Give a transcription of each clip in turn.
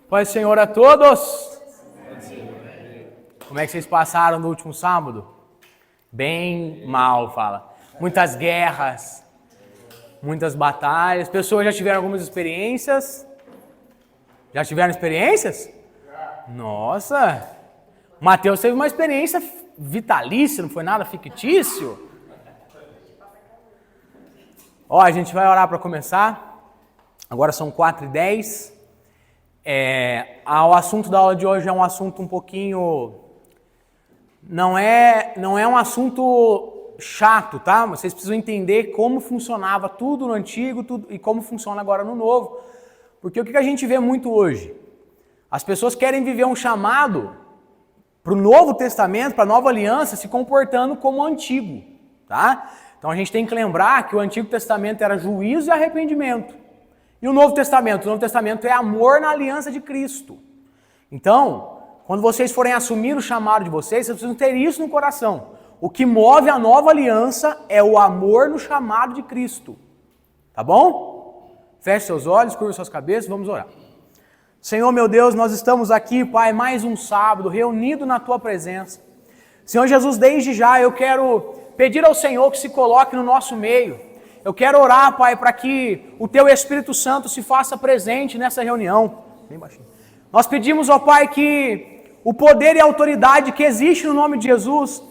Paz do Senhor a todos. Como é que vocês passaram no último sábado? Bem mal, fala. Muitas guerras, muitas batalhas. Pessoas já tiveram algumas experiências? Já tiveram experiências? Nossa! Mateus teve uma experiência vitalícia, não foi nada fictício? Ó, a gente vai orar para começar. Agora são 4h10. O assunto da aula de hoje é um assunto um pouquinho... Não é um assunto chato, tá? Vocês precisam entender como funcionava tudo no antigo e como funciona agora no novo. Porque o que a gente vê muito hoje? As pessoas querem viver um chamado para o Novo Testamento, para a Nova Aliança, se comportando como o Antigo, tá? Então a gente tem que lembrar que o Antigo Testamento era juízo e arrependimento. E o Novo Testamento? O Novo Testamento é amor na aliança de Cristo. Então, quando vocês forem assumir o chamado de vocês precisam ter isso no coração. O que move a nova aliança é o amor no chamado de Cristo. Tá bom? Feche seus olhos, curva suas cabeças, vamos orar. Senhor, meu Deus, nós estamos aqui, Pai, mais um sábado, reunido na Tua presença. Senhor Jesus, desde já eu quero pedir ao Senhor que se coloque no nosso meio. Eu quero orar, Pai, para que o Teu Espírito Santo se faça presente nessa reunião. Bem baixinho. Nós pedimos, ó Pai, que o poder e a autoridade que existe no nome de Jesus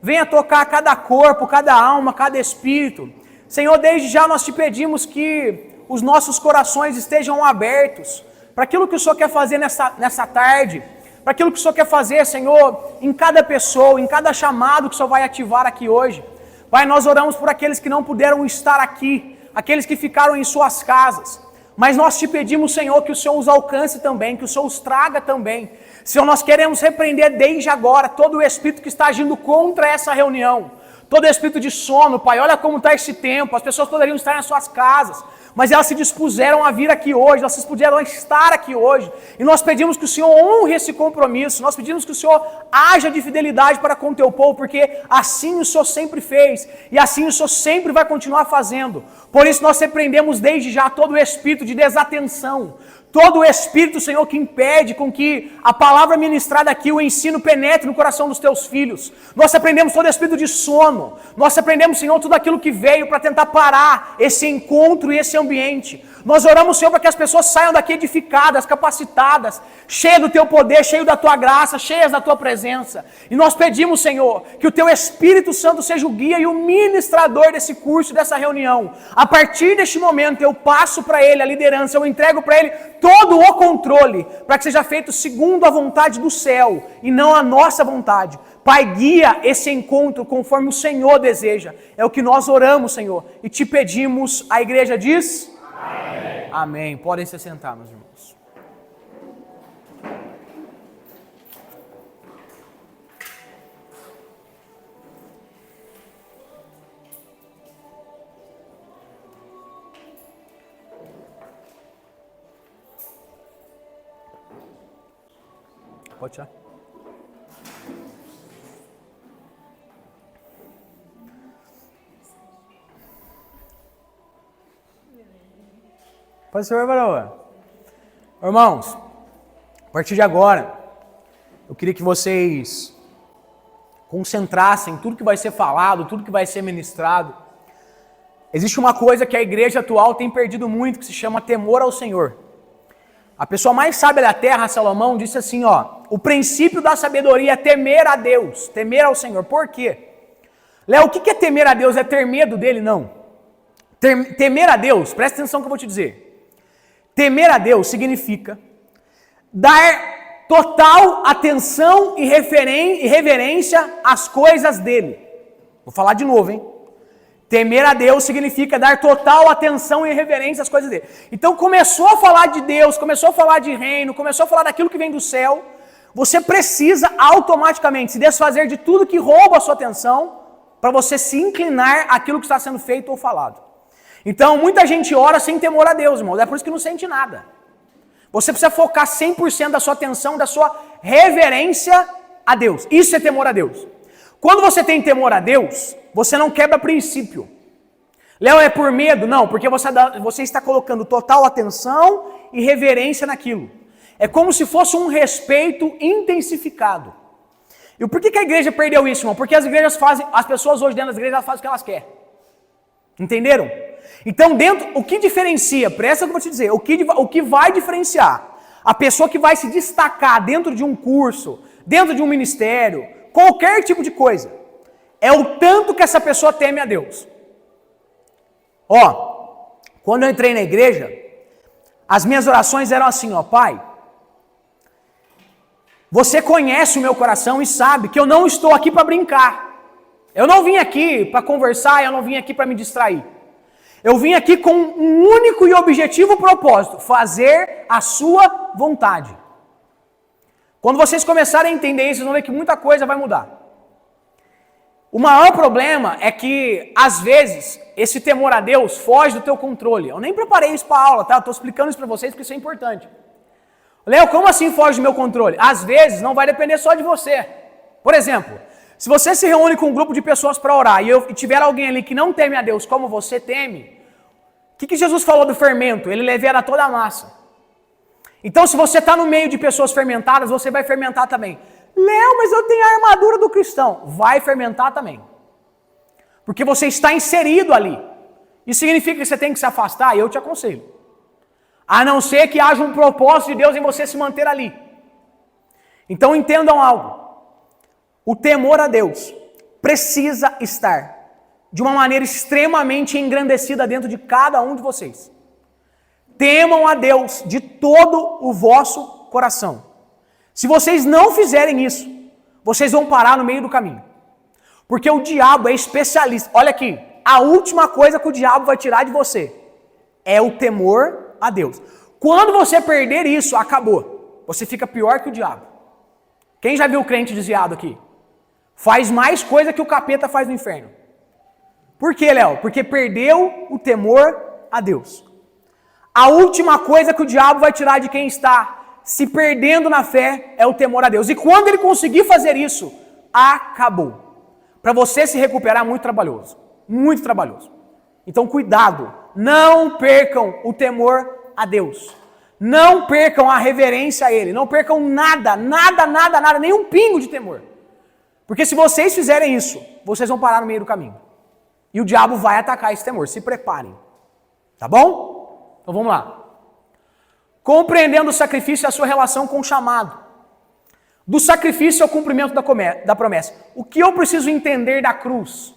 venha tocar cada corpo, cada alma, cada espírito. Senhor, desde já nós te pedimos que os nossos corações estejam abertos para aquilo que o Senhor quer fazer nessa tarde, para aquilo que o Senhor quer fazer, Senhor, em cada pessoa, em cada chamado que o Senhor vai ativar aqui hoje. Pai, nós oramos por aqueles que não puderam estar aqui, aqueles que ficaram em suas casas, mas nós te pedimos, Senhor, que o Senhor os alcance também, que o Senhor os traga também. Senhor, nós queremos repreender desde agora todo o espírito que está agindo contra essa reunião, todo espírito de sono, Pai. Olha como está esse tempo, as pessoas poderiam estar nas suas casas, mas elas se dispuseram a vir aqui hoje, elas se dispuseram a estar aqui hoje, e nós pedimos que o Senhor honre esse compromisso, nós pedimos que o Senhor haja de fidelidade para com o teu povo, porque assim o Senhor sempre fez, e assim o Senhor sempre vai continuar fazendo. Por isso nós repreendemos desde já todo o espírito de desatenção, todo o espírito, Senhor, que impede com que a palavra ministrada aqui, o ensino, penetre no coração dos teus filhos. Nós repreendemos todo o espírito de sono. Nós repreendemos, Senhor, tudo aquilo que veio para tentar parar esse encontro e esse ambiente. Nós oramos, Senhor, para que as pessoas saiam daqui edificadas, capacitadas, cheias do teu poder, cheias da tua graça, cheias da tua presença. E nós pedimos, Senhor, que o teu Espírito Santo seja o guia e o ministrador desse curso, dessa reunião. A partir deste momento, eu passo para ele a liderança, eu entrego para ele todo o controle, para que seja feito segundo a vontade do céu e não a nossa vontade. Pai, guia esse encontro conforme o Senhor deseja. É o que nós oramos, Senhor, e te pedimos. A igreja diz... Amém. Amém. Podem se sentar, meus irmãos. Pode tirar. Pode ser, varão. Irmãos, a partir de agora, eu queria que vocês concentrassem em tudo que vai ser falado, tudo que vai ser ministrado. Existe uma coisa que a igreja atual tem perdido muito, que se chama temor ao Senhor. A pessoa mais sábia da terra, Salomão, disse assim, o princípio da sabedoria é temer a Deus, temer ao Senhor. Por quê? Léo, o que é temer a Deus? É ter medo dele? Não. Temer a Deus, presta atenção no que eu vou te dizer. Temer a Deus significa dar total atenção e reverência às coisas dele. Vou falar de novo, hein? Temer a Deus significa dar total atenção e reverência às coisas dele. Então começou a falar de Deus, começou a falar de reino, começou a falar daquilo que vem do céu. Você precisa automaticamente se desfazer de tudo que rouba a sua atenção para você se inclinar àquilo que está sendo feito ou falado. Então, muita gente ora sem temor a Deus, irmão. É por isso que não sente nada. Você precisa focar 100% da sua atenção, da sua reverência a Deus. Isso é temor a Deus. Quando você tem temor a Deus, você não quebra princípio. Léo, é por medo? Não, porque você está colocando total atenção e reverência naquilo. É como se fosse um respeito intensificado. E por que a igreja perdeu isso, irmão? Porque as pessoas hoje dentro das igrejas elas fazem o que elas querem. Entenderam? Então, o que diferencia, presta o que eu vou te dizer, o que vai diferenciar a pessoa que vai se destacar dentro de um curso, dentro de um ministério, qualquer tipo de coisa, é o tanto que essa pessoa teme a Deus. Ó, quando eu entrei na igreja, as minhas orações eram assim, ó, Pai, você conhece o meu coração e sabe que eu não estou aqui para brincar. Eu não vim aqui para conversar, eu não vim aqui para me distrair. Eu vim aqui com um único e objetivo propósito, fazer a sua vontade. Quando vocês começarem a entender isso, vocês vão ver que muita coisa vai mudar. O maior problema é que, às vezes, esse temor a Deus foge do teu controle. Eu nem preparei isso para a aula, tá? Eu estou explicando isso para vocês porque isso é importante. Léo, como assim foge do meu controle? Às vezes, não vai depender só de você. Por exemplo, se você se reúne com um grupo de pessoas para orar e tiver alguém ali que não teme a Deus como você teme, o que Jesus falou do fermento? Ele levera toda a massa. Então, se você está no meio de pessoas fermentadas, você vai fermentar também. Léo, mas eu tenho a armadura do cristão. Vai fermentar também. Porque você está inserido ali. Isso significa que você tem que se afastar? E eu te aconselho. A não ser que haja um propósito de Deus em você se manter ali. Então entendam algo. O temor a Deus precisa estar de uma maneira extremamente engrandecida dentro de cada um de vocês. Temam a Deus de todo o vosso coração. Se vocês não fizerem isso, vocês vão parar no meio do caminho. Porque o diabo é especialista. Olha aqui, a última coisa que o diabo vai tirar de você é o temor a Deus. Quando você perder isso, acabou. Você fica pior que o diabo. Quem já viu o crente desviado aqui? Faz mais coisa que o capeta faz no inferno. Por quê, Léo? Porque perdeu o temor a Deus. A última coisa que o diabo vai tirar de quem está se perdendo na fé é o temor a Deus. E quando ele conseguir fazer isso, acabou. Para você se recuperar é muito trabalhoso. Muito trabalhoso. Então cuidado. Não percam o temor a Deus. Não percam a reverência a Ele. Não percam nada, nem um pingo de temor. Porque se vocês fizerem isso, vocês vão parar no meio do caminho. E o diabo vai atacar esse temor. Se preparem. Tá bom? Então vamos lá. Compreendendo o sacrifício e a sua relação com o chamado. Do sacrifício ao cumprimento da promessa. O que eu preciso entender da cruz?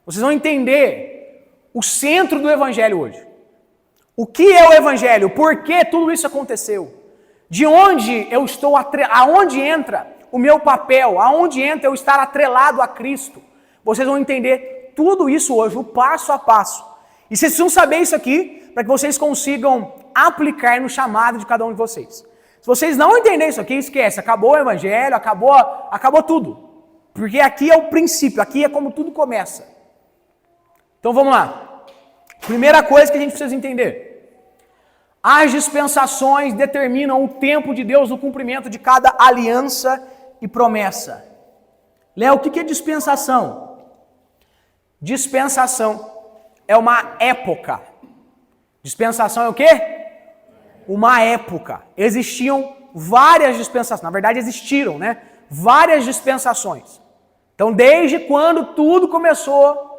Vocês vão entender o centro do Evangelho hoje. O que é o Evangelho? Por que tudo isso aconteceu? De onde eu estou aonde entra o meu papel? Aonde entra eu estar atrelado a Cristo? Vocês vão entender tudo isso hoje, o passo a passo. E vocês precisam saber isso aqui para que vocês consigam aplicar no chamado de cada um de vocês. Se vocês não entenderem isso aqui, esquece. Acabou o Evangelho, acabou tudo. Porque aqui é o princípio, aqui é como tudo começa. Então vamos lá. Primeira coisa que a gente precisa entender. As dispensações determinam o tempo de Deus no cumprimento de cada aliança e promessa. Léo, o que é dispensação? Dispensação é uma época. Dispensação é o quê? Uma época. Existiam várias dispensações. Na verdade existiram, né? Várias dispensações. Então desde quando tudo começou,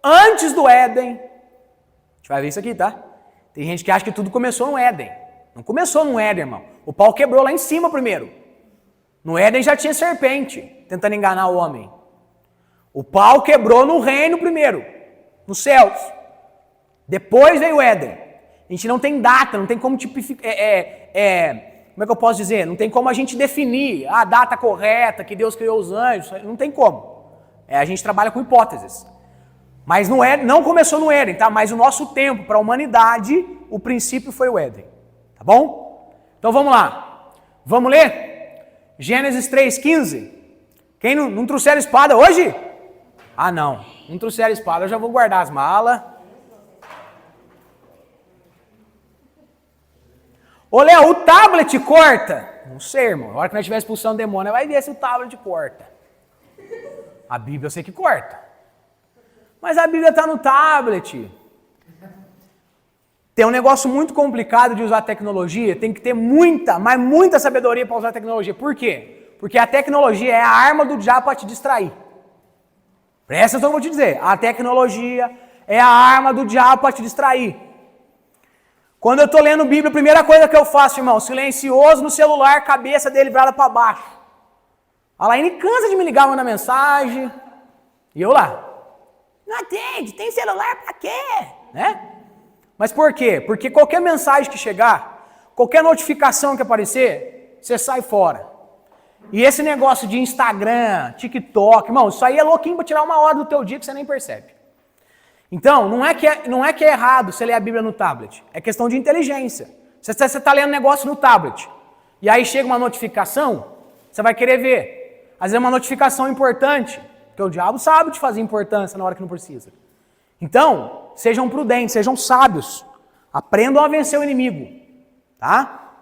antes do Éden, a gente vai ver isso aqui, tá? Tem gente que acha que tudo começou no Éden. Não começou no Éden, irmão. O pau quebrou lá em cima primeiro. No Éden já tinha serpente, tentando enganar o homem. O pau quebrou no reino primeiro, nos céus. Depois veio o Éden. A gente não tem data, não tem como tipificar. Como é que eu posso dizer? Não tem como a gente definir a data correta que Deus criou os anjos. Não tem como. A gente trabalha com hipóteses. Mas não começou no Éden, tá? Mas o nosso tempo para a humanidade, o princípio foi o Éden. Tá bom? Então vamos lá. Vamos ler? Gênesis 3,15. Quem não trouxer espada hoje? Ah, não. Não trouxer espada, eu já vou guardar as malas. Ô, Léo, o tablet corta? Não sei, irmão. Na hora que nós estiver expulsando o demônio, vai ver se o tablet corta. A Bíblia eu sei que corta. Mas a Bíblia está no tablet. tem um negócio muito complicado de usar tecnologia, tem que ter muita, mas muita sabedoria para usar tecnologia. Por quê? Porque a tecnologia é a arma do diabo para te distrair. Presta atenção que eu vou te dizer. A tecnologia é a arma do diabo para te distrair. Quando eu estou lendo Bíblia, a primeira coisa que eu faço, irmão, silencioso no celular, cabeça dele virada para baixo. A Laine cansa de me ligar, mandar mensagem. E eu lá. Não atende, tem celular para quê? Né? Mas por quê? Porque qualquer mensagem que chegar, qualquer notificação que aparecer, você sai fora. E esse negócio de Instagram, TikTok, irmão, isso aí é louquinho para tirar uma hora do teu dia que você nem percebe. Então, não é que é errado você ler a Bíblia no tablet. É questão de inteligência. Você está lendo negócio no tablet. E aí chega uma notificação, você vai querer ver. Às vezes é uma notificação importante, porque o diabo sabe de fazer importância na hora que não precisa. Então, sejam prudentes, sejam sábios. Aprendam a vencer o inimigo. Tá?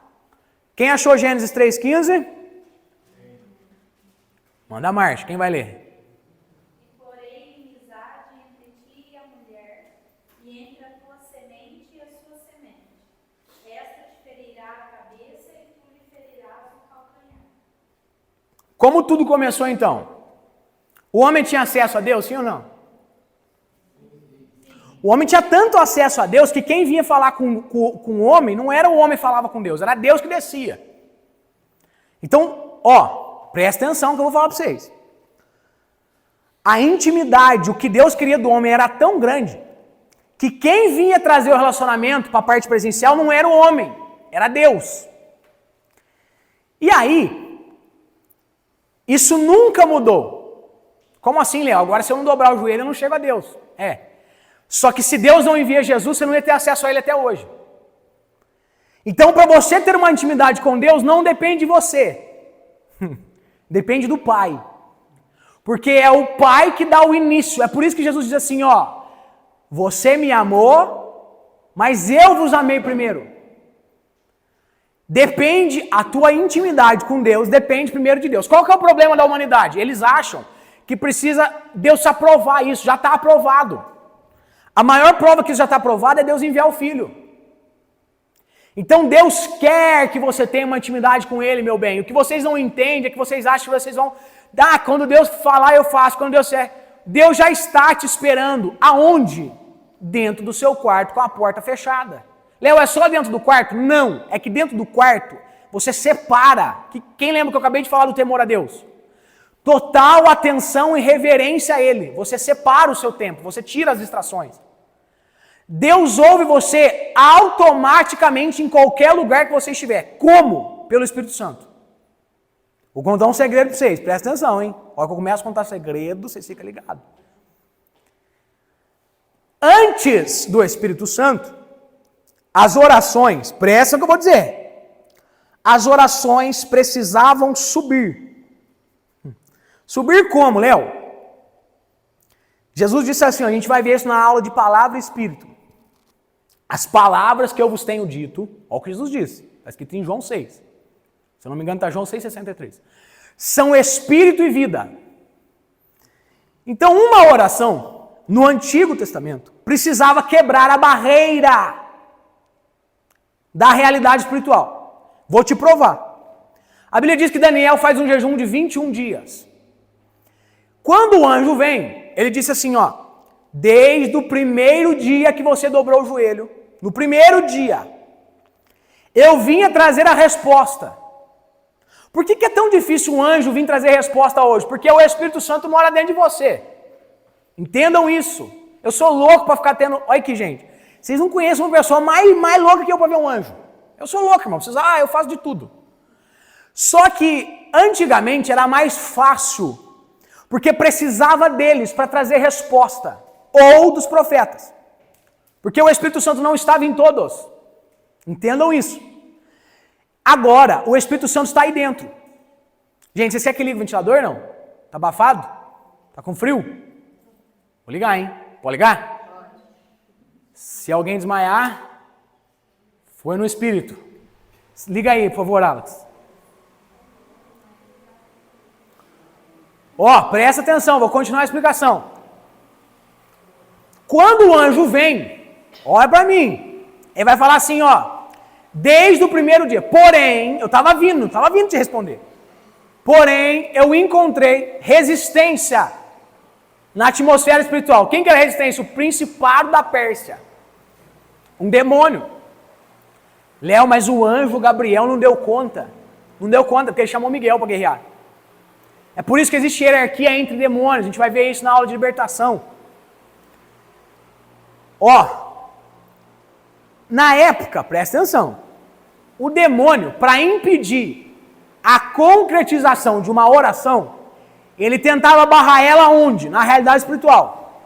Quem achou Gênesis 3,15? Manda marcha, quem vai ler? Como tudo começou então? O homem tinha acesso a Deus, sim ou não? O homem tinha tanto acesso a Deus que quem vinha falar com o homem, não era o homem que falava com Deus, era Deus que descia. Então, presta atenção que eu vou falar para vocês. A intimidade, o que Deus queria do homem era tão grande, que quem vinha trazer o relacionamento para a parte presencial não era o homem, era Deus. E aí, isso nunca mudou. Como assim, Léo? Agora se eu não dobrar o joelho, eu não chego a Deus. Só que se Deus não envia Jesus, você não ia ter acesso a Ele até hoje. Então, para você ter uma intimidade com Deus, não depende de você. Depende do Pai. Porque é o Pai que dá o início. É por isso que Jesus diz assim, você me amou, mas eu vos amei primeiro. Depende, a tua intimidade com Deus depende primeiro de Deus. Qual que é o problema da humanidade? Eles acham que precisa Deus aprovar isso, já está aprovado. A maior prova que isso já está aprovado é Deus enviar o Filho. Então Deus quer que você tenha uma intimidade com Ele, meu bem. O que vocês não entendem é que vocês acham que vocês vão... quando Deus falar eu faço, quando Deus quer. Deus já está te esperando. Aonde? Dentro do seu quarto com a porta fechada. Léo, é só dentro do quarto? Não, é que dentro do quarto você separa. Quem lembra que eu acabei de falar do temor a Deus? Total atenção e reverência a Ele. Você separa o seu tempo, você tira as distrações. Deus ouve você automaticamente em qualquer lugar que você estiver. Como? Pelo Espírito Santo. Vou contar um segredo para vocês, presta atenção, hein? A hora que eu começo a contar segredo, vocês ficam ligados. Antes do Espírito Santo, as orações, presta o que eu vou dizer. As orações precisavam subir. Subir como, Léo? Jesus disse assim, a gente vai ver isso na aula de palavra e espírito. As palavras que eu vos tenho dito, olha o que Jesus disse, está escrito em João 6. Se eu não me engano está João 6,63. São espírito e vida. Então uma oração, no Antigo Testamento, precisava quebrar a barreira da realidade espiritual. Vou te provar. A Bíblia diz que Daniel faz um jejum de 21 dias. Quando o anjo vem, ele disse assim, desde o primeiro dia que você dobrou o joelho, no primeiro dia, eu vinha trazer a resposta. Por que é tão difícil um anjo vir trazer resposta hoje? Porque o Espírito Santo mora dentro de você. Entendam isso. Eu sou louco para ficar tendo... Olha aqui, gente. Vocês não conhecem uma pessoa mais louca que eu para ver um anjo. Eu sou louco, irmão. Vocês, eu faço de tudo. Só que antigamente era mais fácil, porque precisava deles para trazer resposta, ou dos profetas. Porque o Espírito Santo não estava em todos. Entendam isso. Agora, o Espírito Santo está aí dentro. Gente, vocês querem que ligue o ventilador, não? Tá abafado? Tá com frio? Vou ligar, hein? Pode ligar? Se alguém desmaiar, foi no Espírito. Liga aí, por favor, Alex. Presta atenção, vou continuar a explicação. Quando o anjo vem, olha para mim, Ele vai falar assim, ó, desde o primeiro dia. Porém, eu estava vindo te responder. Porém, eu encontrei resistência na atmosfera espiritual. Quem que era a resistência? O principado da Pérsia. Um demônio. Léo, mas o anjo Gabriel não deu conta. Não deu conta, porque ele chamou Miguel para guerrear. É por isso que existe hierarquia entre demônios. A gente vai ver isso na aula de libertação. Ó, na época, presta atenção, o demônio, para impedir a concretização de uma oração, ele tentava barrar ela onde? Na realidade espiritual.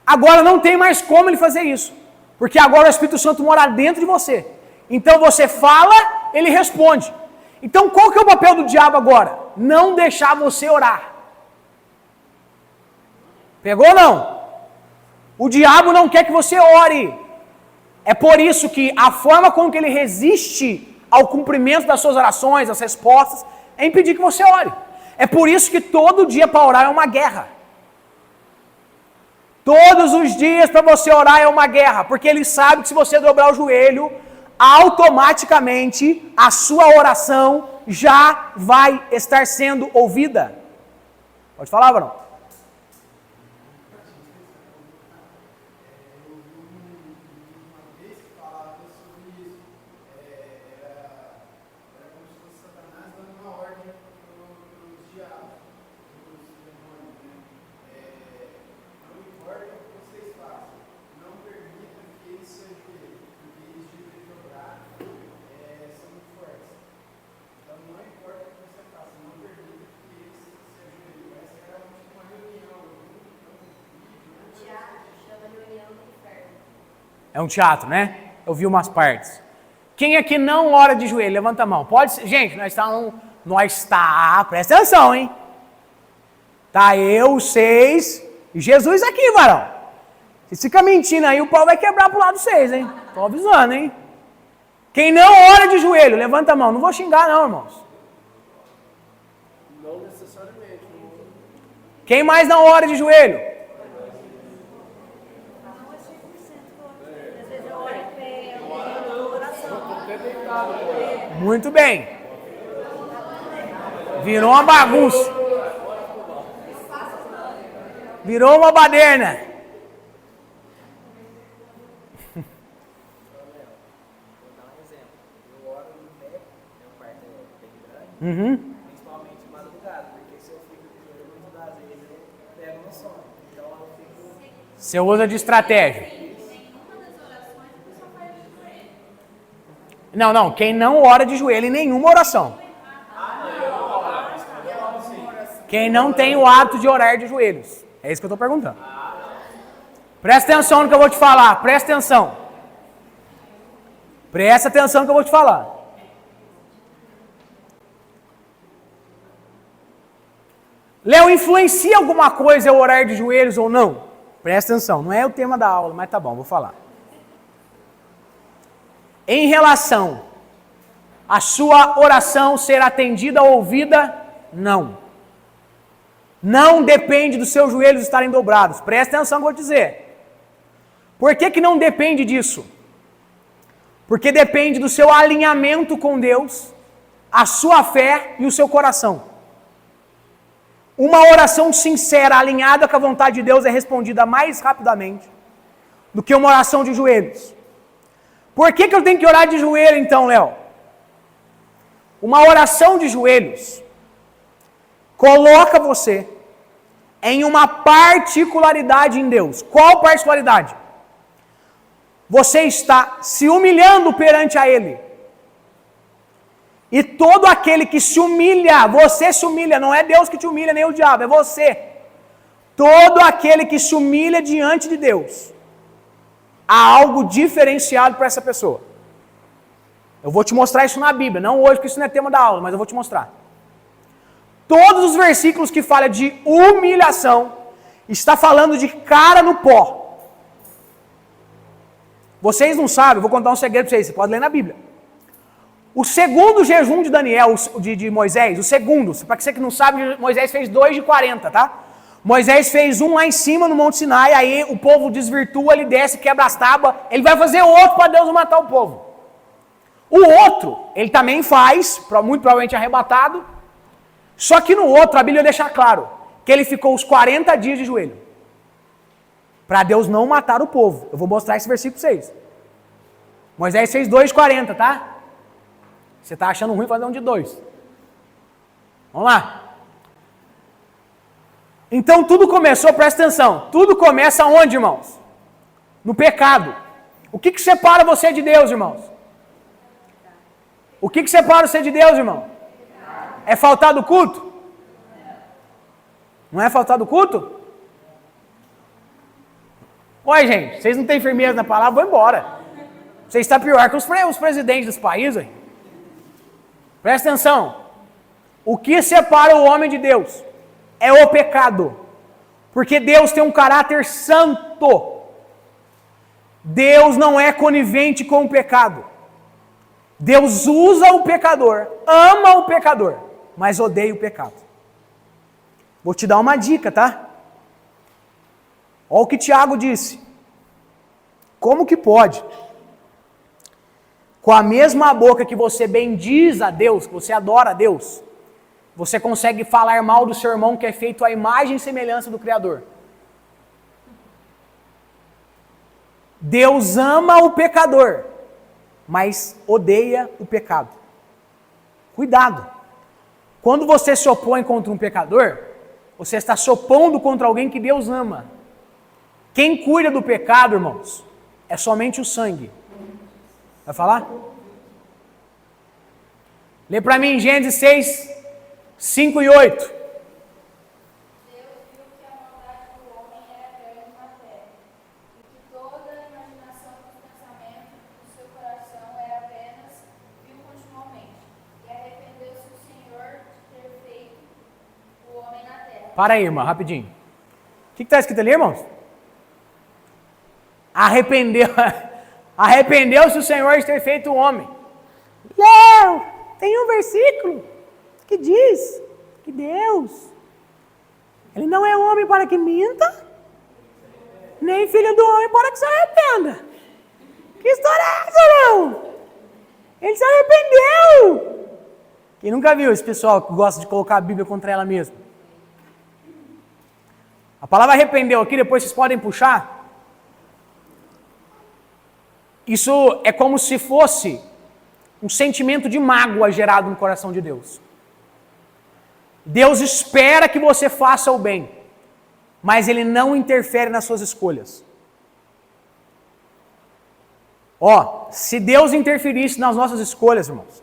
Agora não tem mais como ele fazer isso, porque agora o Espírito Santo mora dentro de você. Então você fala, ele responde. Então qual que é o papel do diabo agora? Não deixar você orar. Pegou ou não? O diabo não quer que você ore. É por isso que a forma como que ele resiste ao cumprimento das suas orações, das respostas, é impedir que você ore. É por isso que todo dia para orar é uma guerra. Todos os dias para você orar é uma guerra, porque ele sabe que se você dobrar o joelho, automaticamente a sua oração já vai estar sendo ouvida. Pode falar, Varão? É um teatro, né? Eu vi umas partes. Quem aqui não ora de joelho? Levanta a mão. Pode ser. Gente, presta atenção, hein? Tá eu, vocês e Jesus aqui, varão. Se fica mentindo aí, o pau vai quebrar pro lado de vocês, hein? Tô avisando, hein? Quem não ora de joelho, levanta a mão. Não vou xingar não, irmãos. Não necessariamente. Quem mais não ora de joelho? Muito bem. Virou uma bagunça. Virou uma baderna. Uhum. Principalmente de madrugada, porque se eu fico de joelho muitas vezes eu pego no sono. Então eu fico. Você usa de estratégia. Não, quem não ora de joelho em nenhuma oração. Quem não tem o hábito de orar de joelhos. É isso que eu estou perguntando. Presta atenção no que eu vou te falar, presta atenção. Presta atenção no que eu vou te falar. Léo, influencia alguma coisa eu orar de joelhos ou não? Presta atenção, não é o tema da aula, mas tá bom, vou falar. Em relação à sua oração ser atendida ou ouvida, não. Não depende dos seus joelhos estarem dobrados. Presta atenção no que eu vou dizer. Por que não depende disso? Porque depende do seu alinhamento com Deus, a sua fé e o seu coração. Uma oração sincera, alinhada com a vontade de Deus, é respondida mais rapidamente do que uma oração de joelhos. Por que eu tenho que orar de joelho então, Léo? Uma oração de joelhos coloca você em uma particularidade em Deus. Qual particularidade? Você está se humilhando perante a Ele. E todo aquele que se humilha, você se humilha, não é Deus que te humilha, nem o diabo, é você. Todo aquele que se humilha diante de Deus, há algo diferenciado para essa pessoa. Eu vou te mostrar isso na Bíblia, não hoje, porque isso não é tema da aula, mas eu vou te mostrar. Todos os versículos que falam de humilhação, está falando de cara no pó. Vocês não sabem, eu vou contar um segredo para vocês, você pode ler na Bíblia. O segundo jejum de Daniel, de Moisés, o segundo, para você que não sabe, Moisés fez 2 de 40, tá? Moisés fez um lá em cima no Monte Sinai, aí o povo desvirtua, ele desce, quebra as tábuas, ele vai fazer outro para Deus não matar o povo. O outro, ele também faz, muito provavelmente arrebatado, só que no outro a Bíblia deixa claro que ele ficou os 40 dias de joelho, para Deus não matar o povo. Eu vou mostrar esse versículo para vocês. Moisés fez 2,40, tá? Você está achando ruim fazer um de 2. Vamos lá. Então tudo começou, presta atenção, tudo começa onde, irmãos? No pecado. O que separa você de Deus, irmãos? O que separa você de Deus, irmão? É faltar do culto? Não é faltar do culto? Oi, gente, vocês não têm firmeza na palavra, vão embora. Vocês estão pior que os presidentes dos países. Aí. Presta atenção. O que separa o homem de Deus? É o pecado, porque Deus tem um caráter santo. Deus não é conivente com o pecado. Deus usa o pecador, ama o pecador, mas odeia o pecado. Vou te dar uma dica, tá? Olha o que Tiago disse. Como que pode? Com a mesma boca que você bendiz a Deus, que você adora a Deus, você consegue falar mal do seu irmão que é feito à imagem e semelhança do Criador. Deus ama o pecador, mas odeia o pecado. Cuidado. Quando você se opõe contra um pecador, você está se opondo contra alguém que Deus ama. Quem cuida do pecado, irmãos, é somente o sangue. Vai falar? Lê para mim Gênesis 6, 5 e 8. Deus viu que a maldade do homem era grande na terra, e que toda a imaginação dos pensamentos do seu coração era apenas vil continuamente. E arrependeu-se o Senhor de ter feito o homem na terra. Para aí, irmã, rapidinho. O que está escrito ali, irmãos? Arrependeu-se o Senhor de ter feito o homem. Léo, tem um versículo que diz que Deus, Ele não é homem para que minta, nem filho do homem para que se arrependa. Que história é essa, não? Ele se arrependeu. Quem nunca viu esse pessoal que gosta de colocar a Bíblia contra ela mesma? A palavra arrependeu aqui, depois vocês podem puxar. Isso é como se fosse um sentimento de mágoa gerado no coração de Deus. Deus espera que você faça o bem, mas Ele não interfere nas suas escolhas. Se Deus interferisse nas nossas escolhas, irmãos,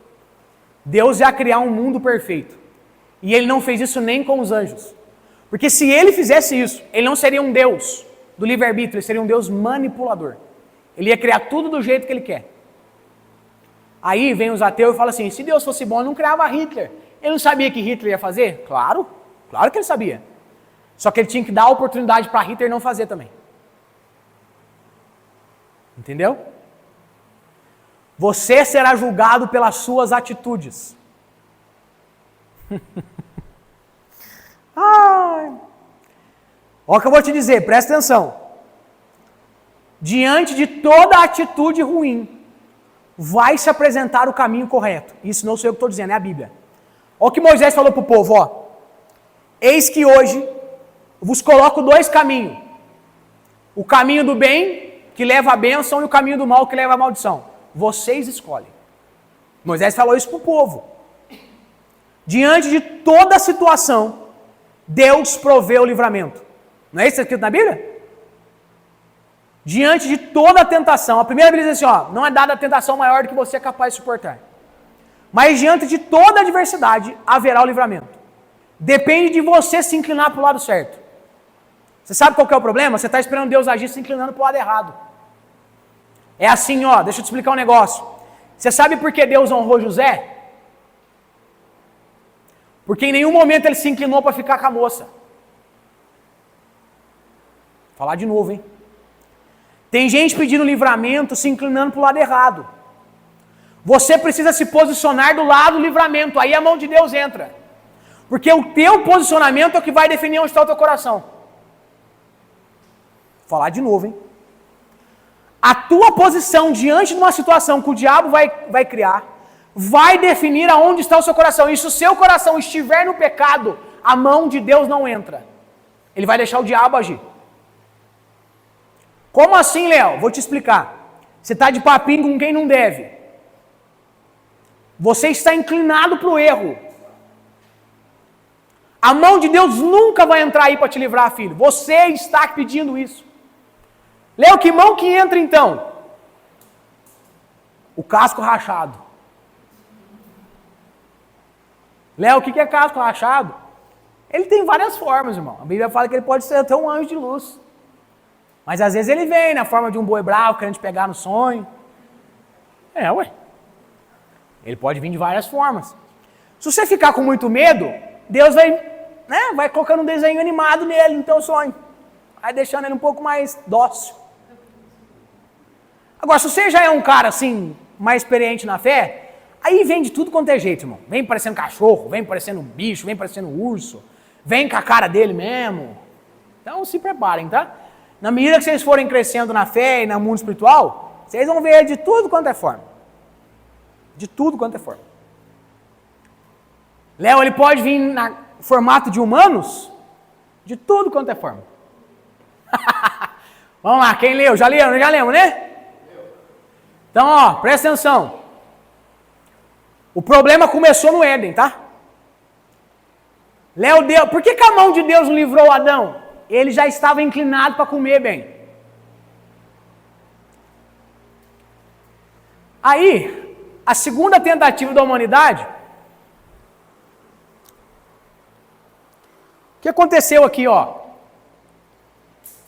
Deus ia criar um mundo perfeito. E Ele não fez isso nem com os anjos. Porque se Ele fizesse isso, Ele não seria um Deus do livre-arbítrio, Ele seria um Deus manipulador. Ele ia criar tudo do jeito que Ele quer. Aí vem os ateus e falam assim, se Deus fosse bom, Ele não criava Hitler. Ele não sabia que Hitler ia fazer? Claro que Ele sabia. Só que Ele tinha que dar a oportunidade para Hitler não fazer também. Entendeu? Você será julgado pelas suas atitudes. Olha o que eu vou te dizer, presta atenção. Diante de toda atitude ruim, vai se apresentar o caminho correto. Isso não sou eu que estou dizendo, é a Bíblia. Olha o que Moisés falou para o povo, Eis que hoje vos coloco 2 caminhos. O caminho do bem, que leva à bênção, e o caminho do mal, que leva à maldição. Vocês escolhem. Moisés falou isso para o povo. Diante de toda situação, Deus provê o livramento. Não é isso que está escrito na Bíblia? Diante de toda a tentação, a primeira Bíblia diz assim, não é dada a tentação maior do que você é capaz de suportar. Mas diante de toda a adversidade, haverá o livramento. Depende de você se inclinar para o lado certo. Você sabe qual que é o problema? Você está esperando Deus agir se inclinando para o lado errado. É assim, deixa eu te explicar um negócio. Você sabe por que Deus honrou José? Porque em nenhum momento ele se inclinou para ficar com a moça. Vou falar de novo, hein? Tem gente pedindo livramento, se inclinando para o lado errado. Você precisa se posicionar do lado do livramento, aí a mão de Deus entra. Porque o teu posicionamento é o que vai definir onde está o teu coração. falar de novo, hein? A tua posição diante de uma situação que o diabo vai criar, vai definir aonde está o seu coração. E se o seu coração estiver no pecado, a mão de Deus não entra. Ele vai deixar o diabo agir. Como assim, Léo? Vou te explicar. Você está de papinho com quem não deve. Você está inclinado para o erro. A mão de Deus nunca vai entrar aí para te livrar, filho. Você está pedindo isso. Léo, que mão que entra então? O casco rachado. Léo, o que é casco rachado? Ele tem várias formas, irmão. A Bíblia fala que ele pode ser até um anjo de luz. Mas às vezes ele vem na forma de um boi bravo, querendo te pegar no sonho. Ué. Ele pode vir de várias formas. Se você ficar com muito medo, Deus vai colocando um desenho animado nele, no teu sonho. Vai deixando ele um pouco mais dócil. Agora, se você já é um cara assim, mais experiente na fé, aí vem de tudo quanto é jeito, irmão. Vem parecendo cachorro, vem parecendo um bicho, vem parecendo um urso. Vem com a cara dele mesmo. Então se preparem, tá? Na medida que vocês forem crescendo na fé e no mundo espiritual, vocês vão ver de tudo quanto é forma. De tudo quanto é forma. Léo, ele pode vir no formato de humanos? De tudo quanto é forma. Vamos lá, quem leu? Já lemos, né? Então, ó, presta atenção. O problema começou no Éden, tá? Léo, por que a mão de Deus livrou Adão? Ele já estava inclinado para comer bem. Aí, a segunda tentativa da humanidade. O que aconteceu aqui, ó?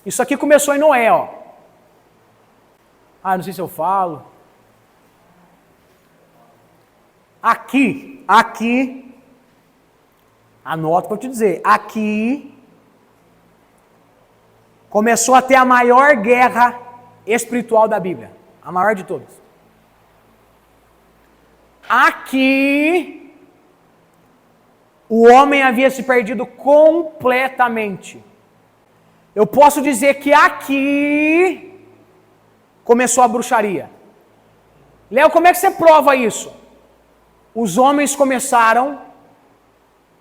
Isso aqui começou em Noé, ó. Não sei se eu falo. Aqui, anota para eu te dizer, aqui começou a ter a maior guerra espiritual da Bíblia, a maior de todas. Aqui, o homem havia se perdido completamente. Eu posso dizer que aqui começou a bruxaria. Léo, como é que você prova isso? Os homens começaram,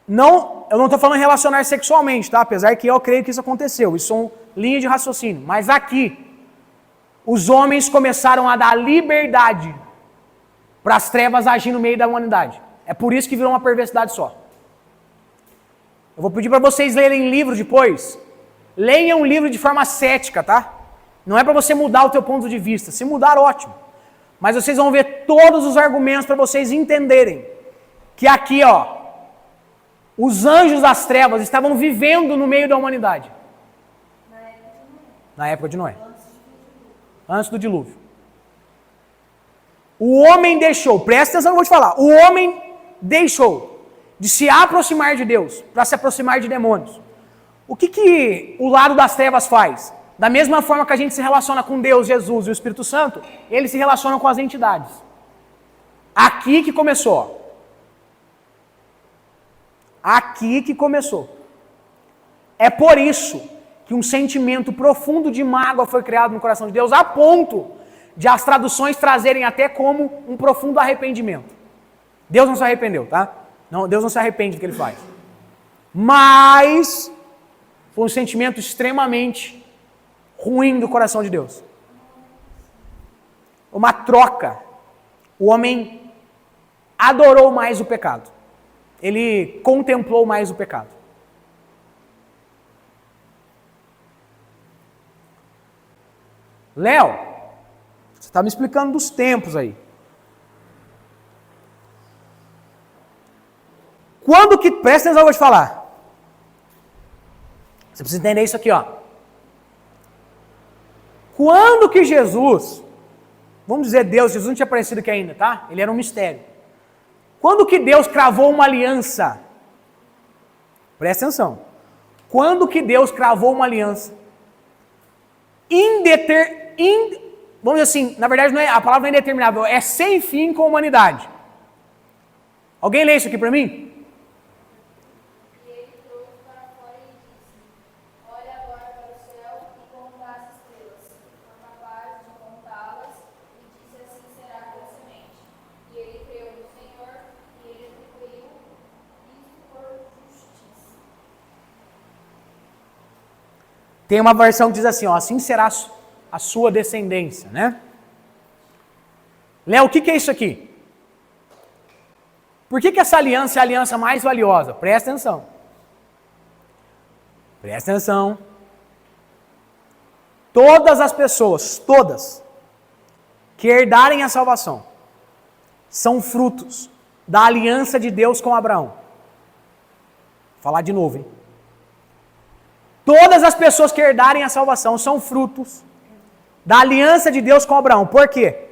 eu não estou falando relacionar sexualmente, tá? Apesar que eu creio que isso aconteceu, isso são linhas de raciocínio. Mas aqui, os homens começaram a dar liberdade para as trevas agir no meio da humanidade. É por isso que virou uma perversidade só. Eu vou pedir para vocês lerem livro depois. Leiam um livro de forma cética, tá? Não é para você mudar o teu ponto de vista. Se mudar, ótimo. Mas vocês vão ver todos os argumentos para vocês entenderem que aqui, ó, os anjos das trevas estavam vivendo no meio da humanidade. Na época de Noé. Antes do dilúvio. O homem deixou, presta atenção no que eu vou te falar, o homem deixou de se aproximar de Deus para se aproximar de demônios. O que o lado das trevas faz? Da mesma forma que a gente se relaciona com Deus, Jesus e o Espírito Santo, eles se relacionam com as entidades. Aqui que começou. Aqui que começou. É por isso que um sentimento profundo de mágoa foi criado no coração de Deus, a ponto de as traduções trazerem até como um profundo arrependimento. Deus não se arrependeu, tá? Não, Deus não se arrepende do que ele faz. Mas foi um sentimento extremamente ruim do coração de Deus. Uma troca. O homem adorou mais o pecado. Ele contemplou mais o pecado. Léo, você está me explicando dos tempos aí. Quando que... Presta atenção, eu vou te falar. Você precisa entender isso aqui, ó. Quando que Jesus, vamos dizer Deus, Jesus não tinha aparecido aqui ainda, tá? Ele era um mistério. Quando que Deus cravou uma aliança? Presta atenção. Quando que Deus cravou uma aliança? Vamos dizer assim, na verdade a palavra não é indeterminável, é sem fim com a humanidade. Alguém lê isso aqui para mim? E ele trouxe para fora e disse: olha agora para o céu e contasse tem uma versão que diz assim, ó, assim será a sua descendência, né? Léo, o que é isso aqui? Por que essa aliança é a aliança mais valiosa? Presta atenção. Presta atenção. Todas as pessoas, todas, que herdarem a salvação, são frutos da aliança de Deus com Abraão. Vou falar de novo, hein? Todas as pessoas que herdarem a salvação são frutos da aliança de Deus com Abraão. Por quê?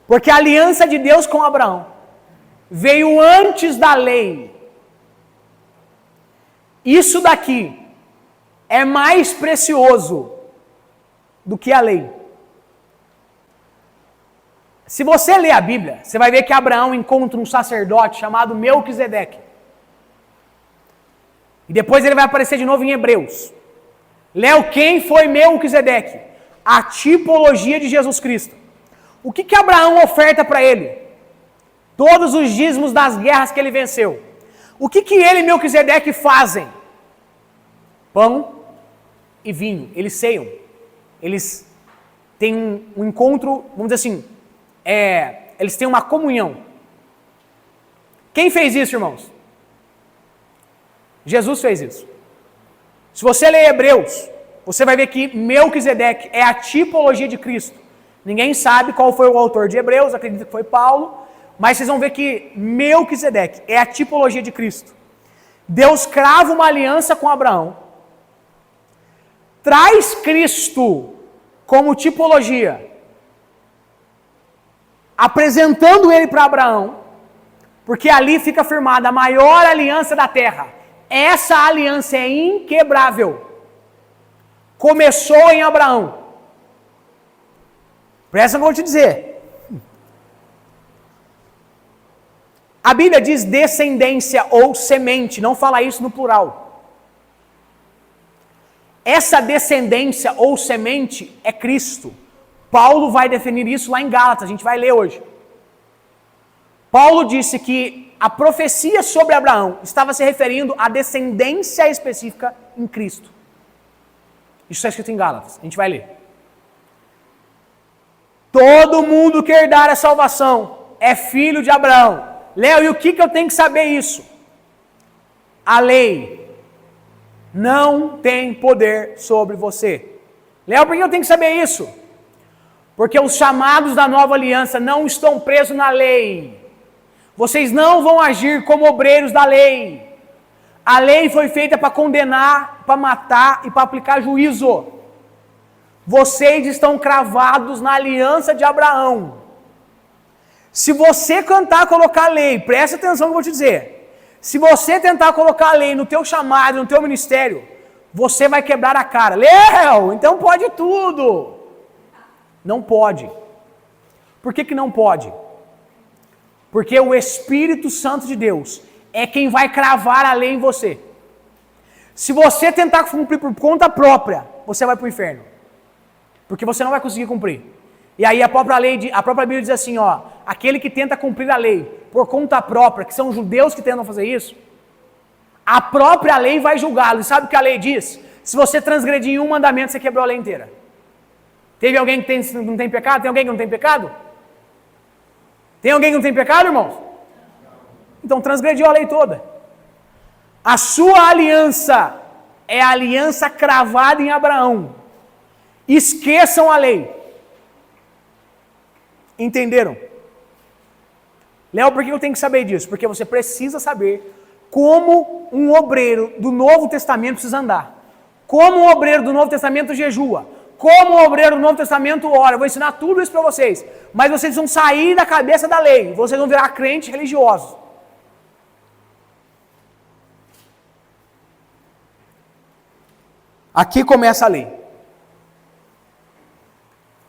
Porque a aliança de Deus com Abraão veio antes da lei. Isso daqui é mais precioso do que a lei. Se você ler a Bíblia, você vai ver que Abraão encontra um sacerdote chamado Melquisedeque. E depois ele vai aparecer de novo em Hebreus. Léo, quem foi Melquisedeque? A tipologia de Jesus Cristo. O que Abraão oferta para ele? Todos os dízimos das guerras que ele venceu. O que ele e Melquisedeque fazem? Pão e vinho. Eles ceiam. Eles têm um encontro, vamos dizer assim, eles têm uma comunhão. Quem fez isso, irmãos? Jesus fez isso. Se você ler Hebreus, você vai ver que Melquisedeque é a tipologia de Cristo. Ninguém sabe qual foi o autor de Hebreus, acredito que foi Paulo, mas vocês vão ver que Melquisedeque é a tipologia de Cristo. Deus crava uma aliança com Abraão, traz Cristo como tipologia, apresentando ele para Abraão, porque ali fica firmada a maior aliança da terra. Essa aliança é inquebrável. Começou em Abraão. Presta atenção que eu vou te dizer. A Bíblia diz descendência ou semente, não fala isso no plural. Essa descendência ou semente é Cristo. Paulo vai definir isso lá em Gálatas, a gente vai ler hoje. Paulo disse que a profecia sobre Abraão estava se referindo à descendência específica em Cristo. Isso está escrito em Gálatas, a gente vai ler. Todo mundo que herdar a salvação é filho de Abraão. Léo, e o que eu tenho que saber isso? A lei não tem poder sobre você. Léo, por que eu tenho que saber isso? Porque os chamados da nova aliança não estão presos na lei. Vocês não vão agir como obreiros da lei. A lei foi feita para condenar, para matar e para aplicar juízo. Vocês estão cravados na aliança de Abraão. Se você tentar colocar a lei, presta atenção no que eu vou te dizer. Se você tentar colocar a lei no teu chamado, no teu ministério, você vai quebrar a cara. Léo, então pode tudo. Não pode. Por que não pode? Porque o Espírito Santo de Deus é quem vai cravar a lei em você. Se você tentar cumprir por conta própria, você vai para o inferno. Porque você não vai conseguir cumprir. E aí a própria Bíblia diz assim, ó, aquele que tenta cumprir a lei por conta própria, que são os judeus que tentam fazer isso, a própria lei vai julgá-lo. E sabe o que a lei diz? Se você transgredir em um mandamento, você quebrou a lei inteira. Teve alguém que não tem pecado? Tem alguém que não tem pecado? Tem alguém que não tem pecado, irmãos? Então transgrediu a lei toda. A sua aliança é a aliança cravada em Abraão. Esqueçam a lei. Entenderam? Léo, por que eu tenho que saber disso? Porque você precisa saber como um obreiro do Novo Testamento precisa andar. Como um obreiro do Novo Testamento jejua. Como um obreiro do Novo Testamento ora. Eu vou ensinar tudo isso para vocês. Mas vocês vão sair da cabeça da lei. Vocês vão virar crentes religiosos. Aqui começa a lei.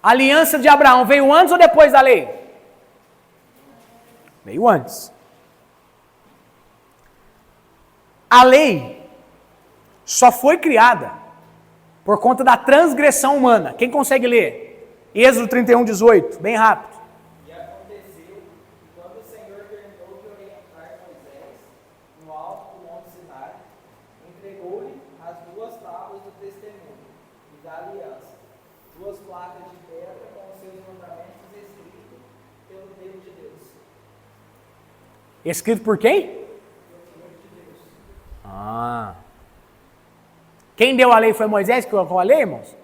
A aliança de Abraão veio antes ou depois da lei? Veio antes. A lei só foi criada por conta da transgressão humana. Quem consegue ler? Êxodo 31:18, bem rápido. E aconteceu que quando o Senhor terminou de orientar Moisés no alto do monte Sinai, entregou-lhe as duas tábuas do testemunho, Escrito por quem? Ah. Quem deu a lei foi Moisés que colocou a lei, irmãos?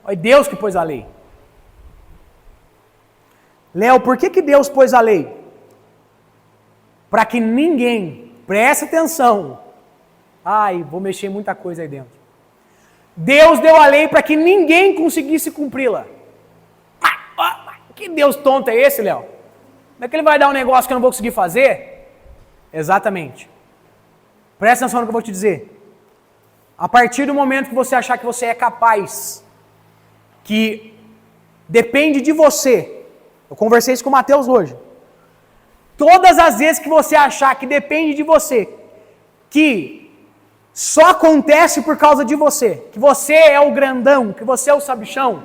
Foi Deus que pôs a lei. Léo, por que Deus pôs a lei? Para que ninguém, preste atenção. Ai, vou mexer muita coisa aí dentro. Deus deu a lei para que ninguém conseguisse cumpri-la. Que Deus tonto é esse, Léo? Como é que ele vai dar um negócio que eu não vou conseguir fazer? Exatamente. Presta atenção no que eu vou te dizer. A partir do momento que você achar que você é capaz, que depende de você, eu conversei isso com o Mateus hoje, todas as vezes que você achar que depende de você, que só acontece por causa de você, que você é o grandão, que você é o sabichão,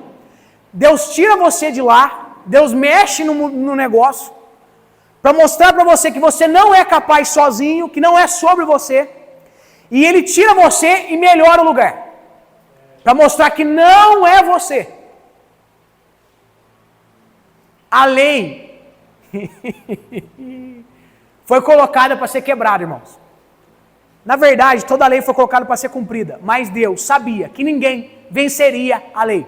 Deus tira você de lá, Deus mexe no negócio, para mostrar para você que você não é capaz sozinho, que não é sobre você, e Ele tira você e melhora o lugar, para mostrar que não é você. A lei foi colocada para ser quebrada, irmãos. Na verdade, toda a lei foi colocada para ser cumprida, mas Deus sabia que ninguém venceria a lei.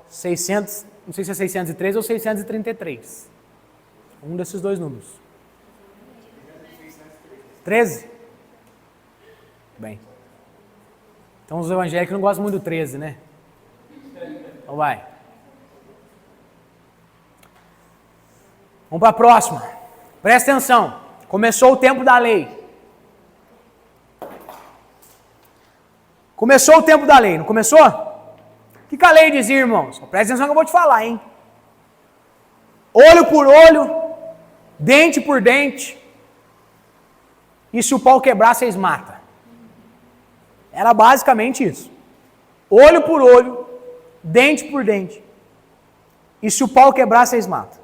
Não sei se é 613 ou 633. Um desses dois números. 13? Bem. Então os evangélicos não gostam muito do 13, né? Então vai. Vamos para a próxima. Presta atenção. Começou o tempo da lei. Começou o tempo da lei, não começou? O que a lei dizia, irmãos? Presta atenção que eu vou te falar, hein? Olho por olho, dente por dente, e se o pau quebrar, vocês matam. Era basicamente isso. Olho por olho, dente por dente, e se o pau quebrar, vocês matam.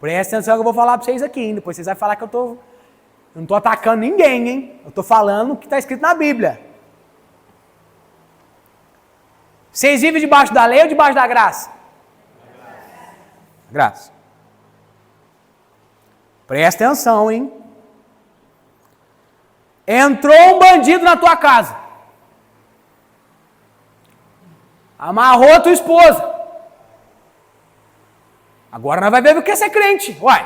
Presta atenção que eu vou falar para vocês aqui, hein? Depois vocês vão falar que eu não estou atacando ninguém, hein? Eu estou falando o que está escrito na Bíblia. Vocês vivem debaixo da lei ou debaixo da graça? Graça. Presta atenção, hein? Entrou um bandido na tua casa. Amarrou a tua esposa. Agora nós vamos ver o que é ser crente. Uai,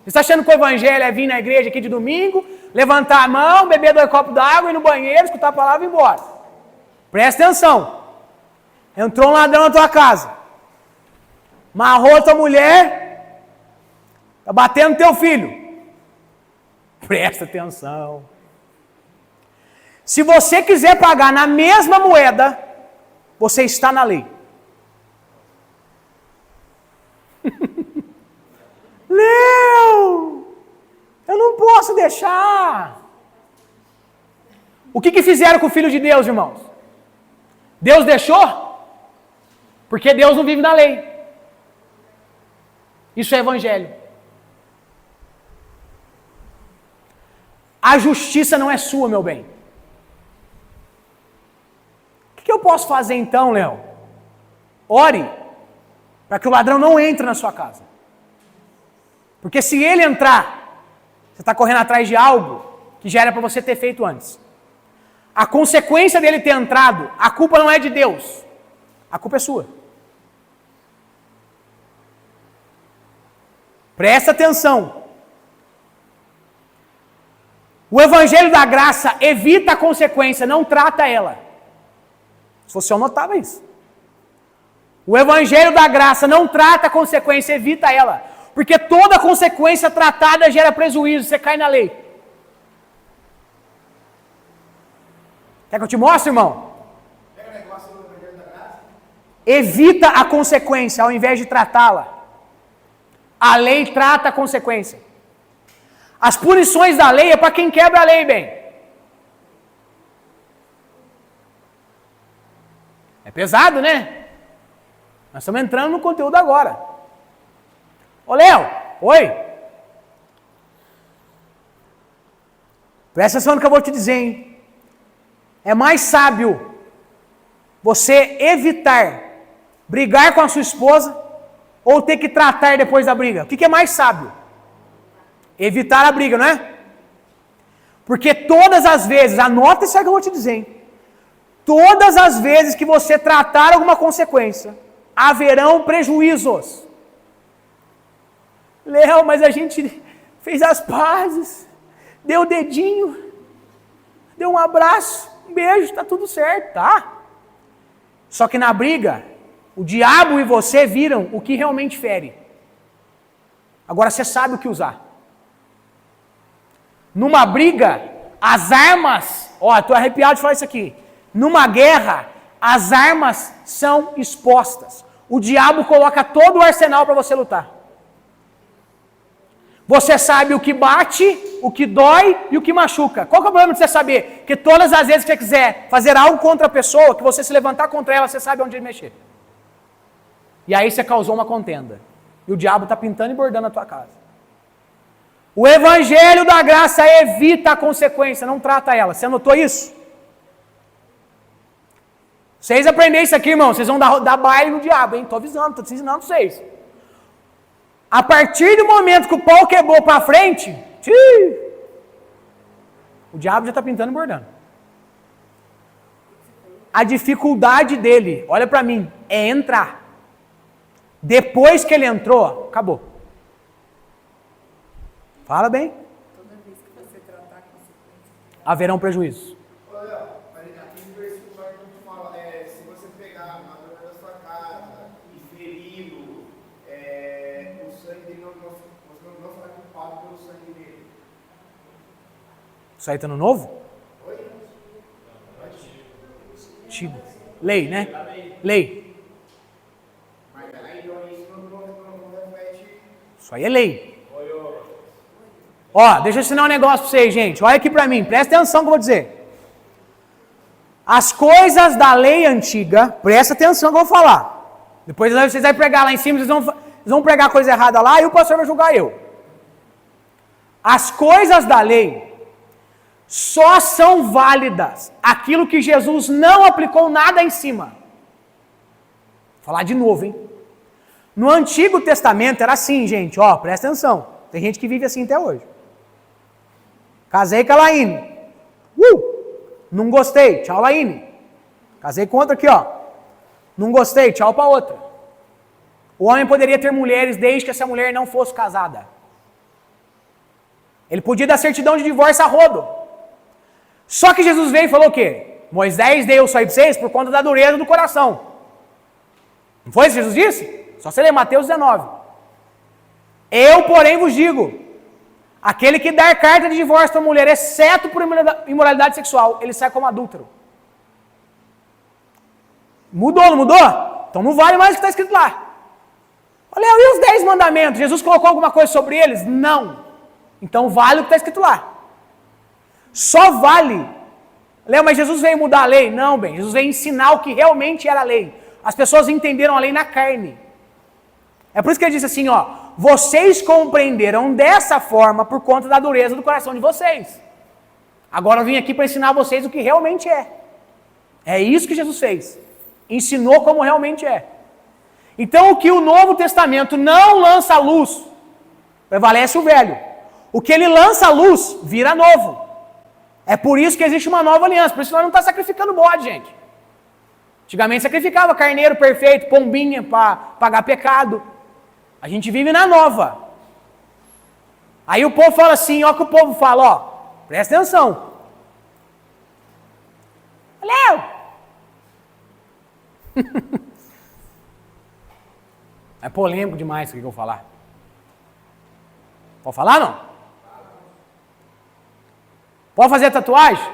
você está achando que o evangelho é vir na igreja aqui de domingo, levantar a mão, beber 2 copos d'água, ir no banheiro, escutar a palavra e ir embora. Presta atenção. Entrou um ladrão na tua casa. Amarrou a tua mulher. Está batendo teu filho. Presta atenção. Se você quiser pagar na mesma moeda, você está na lei. Léo, eu não posso deixar. O que fizeram com o Filho de Deus, irmãos? Deus deixou? Porque Deus não vive na lei. Isso é evangelho. A justiça não é sua, meu bem. O que eu posso fazer então, Léo? Ore para que o ladrão não entre na sua casa. Porque se ele entrar, você está correndo atrás de algo que já era para você ter feito antes. A consequência dele ter entrado, a culpa não é de Deus. A culpa é sua. Presta atenção. O evangelho da graça evita a consequência, não trata ela. Se você notava isso. O evangelho da graça não trata a consequência, evita ela. Porque toda consequência tratada gera prejuízo, você cai na lei. Quer que eu te mostre, irmão? Pega o negócio do evangelho da graça. Evita a consequência ao invés de tratá-la. A lei trata a consequência. As punições da lei é para quem quebra a lei, bem. É pesado, né? Nós estamos entrando no conteúdo agora. Ô, Léo, oi. Presta atenção no que eu vou te dizer, hein? É mais sábio Você evitar brigar com a sua esposa ou ter que tratar depois da briga? O que é mais sábio? Evitar a briga, não é? Porque todas as vezes, anota isso aí que eu vou te dizer, hein? Todas as vezes que você tratar alguma consequência, haverão prejuízos. Léo, mas a gente fez as pazes, deu o dedinho, deu um abraço, um beijo, tá tudo certo, tá? Só que na briga, o diabo e você viram o que realmente fere. Agora você sabe o que usar. Numa briga, as armas, estou arrepiado de falar isso aqui. Numa guerra, as armas são expostas. O diabo coloca todo o arsenal para você lutar. Você sabe o que bate, o que dói e o que machuca. Qual que é o problema de você saber? Que todas as vezes que você quiser fazer algo contra a pessoa, que você se levantar contra ela, você sabe onde mexer. E aí você causou uma contenda. E o diabo está pintando e bordando a tua casa. O evangelho da graça evita a consequência, não trata ela. Você anotou isso? Vocês aprenderem isso aqui, irmão, vocês vão dar baile no diabo, hein? Estou avisando, estou ensinando vocês. A partir do momento que o pau quebrou para frente, o diabo já está pintando e bordando. A dificuldade dele, olha para mim, é entrar. Depois que ele entrou, acabou. Fala bem. Toda vez que você tratar a consequência, Haverão prejuízos. Olha, aquele versículo lá que fala, se você pegar a dona da sua casa e feri-lo, o sangue dele não será culpado pelo sangue dele. Isso aí está no novo? Oi? Antigo. Lei, né? Lei. Mas aí isso não reflete. Isso aí é lei. Deixa eu ensinar um negócio para vocês, gente. Olha aqui para mim, presta atenção no que eu vou dizer. As coisas da lei antiga, presta atenção no que eu vou falar. Depois vocês vão pregar lá em cima, vocês vão pregar coisa errada lá e o pastor vai julgar eu. As coisas da lei só são válidas aquilo que Jesus não aplicou nada em cima. Vou falar de novo, hein? No Antigo Testamento era assim, gente, presta atenção. Tem gente que vive assim até hoje. Casei com a Laine. Não gostei, tchau Laine. Casei com outra aqui, Não gostei, tchau para outra. O homem poderia ter mulheres desde que essa mulher não fosse casada. Ele podia dar certidão de divórcio a rodo. Só que Jesus veio e falou o quê? Moisés deu isso aí para vocês por conta da dureza do coração. Não foi isso que Jesus disse? Só você ler Mateus 19. Eu, porém, vos digo, aquele que dar carta de divórcio para a mulher, exceto por imoralidade sexual, ele sai como adúltero. Mudou, não mudou? Então não vale mais o que está escrito lá. Olha, e os 10 mandamentos? Jesus colocou alguma coisa sobre eles? Não. Então vale o que está escrito lá. Só vale. Léo, mas Jesus veio mudar a lei? Não, bem. Jesus veio ensinar o que realmente era a lei. As pessoas entenderam a lei na carne. É por isso que ele disse assim, vocês compreenderam dessa forma por conta da dureza do coração de vocês. Agora eu vim aqui para ensinar vocês o que realmente é. É isso que Jesus fez. Ensinou como realmente é. Então o que o Novo Testamento não lança à luz, prevalece o velho. O que ele lança à luz, vira novo. É por isso que existe uma nova aliança. Por isso nós não estamos sacrificando bode, gente. Antigamente sacrificava carneiro perfeito, pombinha para pagar pecado. A gente vive na nova. Aí o povo fala assim, o que o povo fala, presta atenção. Léo! É polêmico demais isso que eu vou falar. Pode falar, não? Pode fazer tatuagem?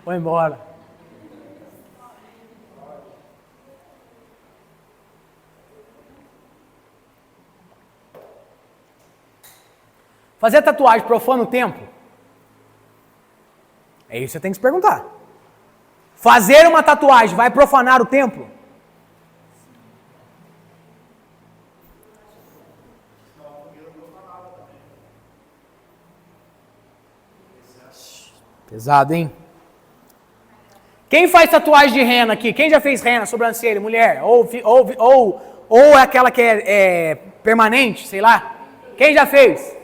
Vou embora. Fazer tatuagem profana o templo? É isso que você tem que se perguntar. Fazer uma tatuagem vai profanar o templo? Pesado, hein? Quem faz tatuagem de rena aqui? Quem já fez rena, sobrancelha, mulher? Ou é aquela que é permanente, sei lá? Quem já fez?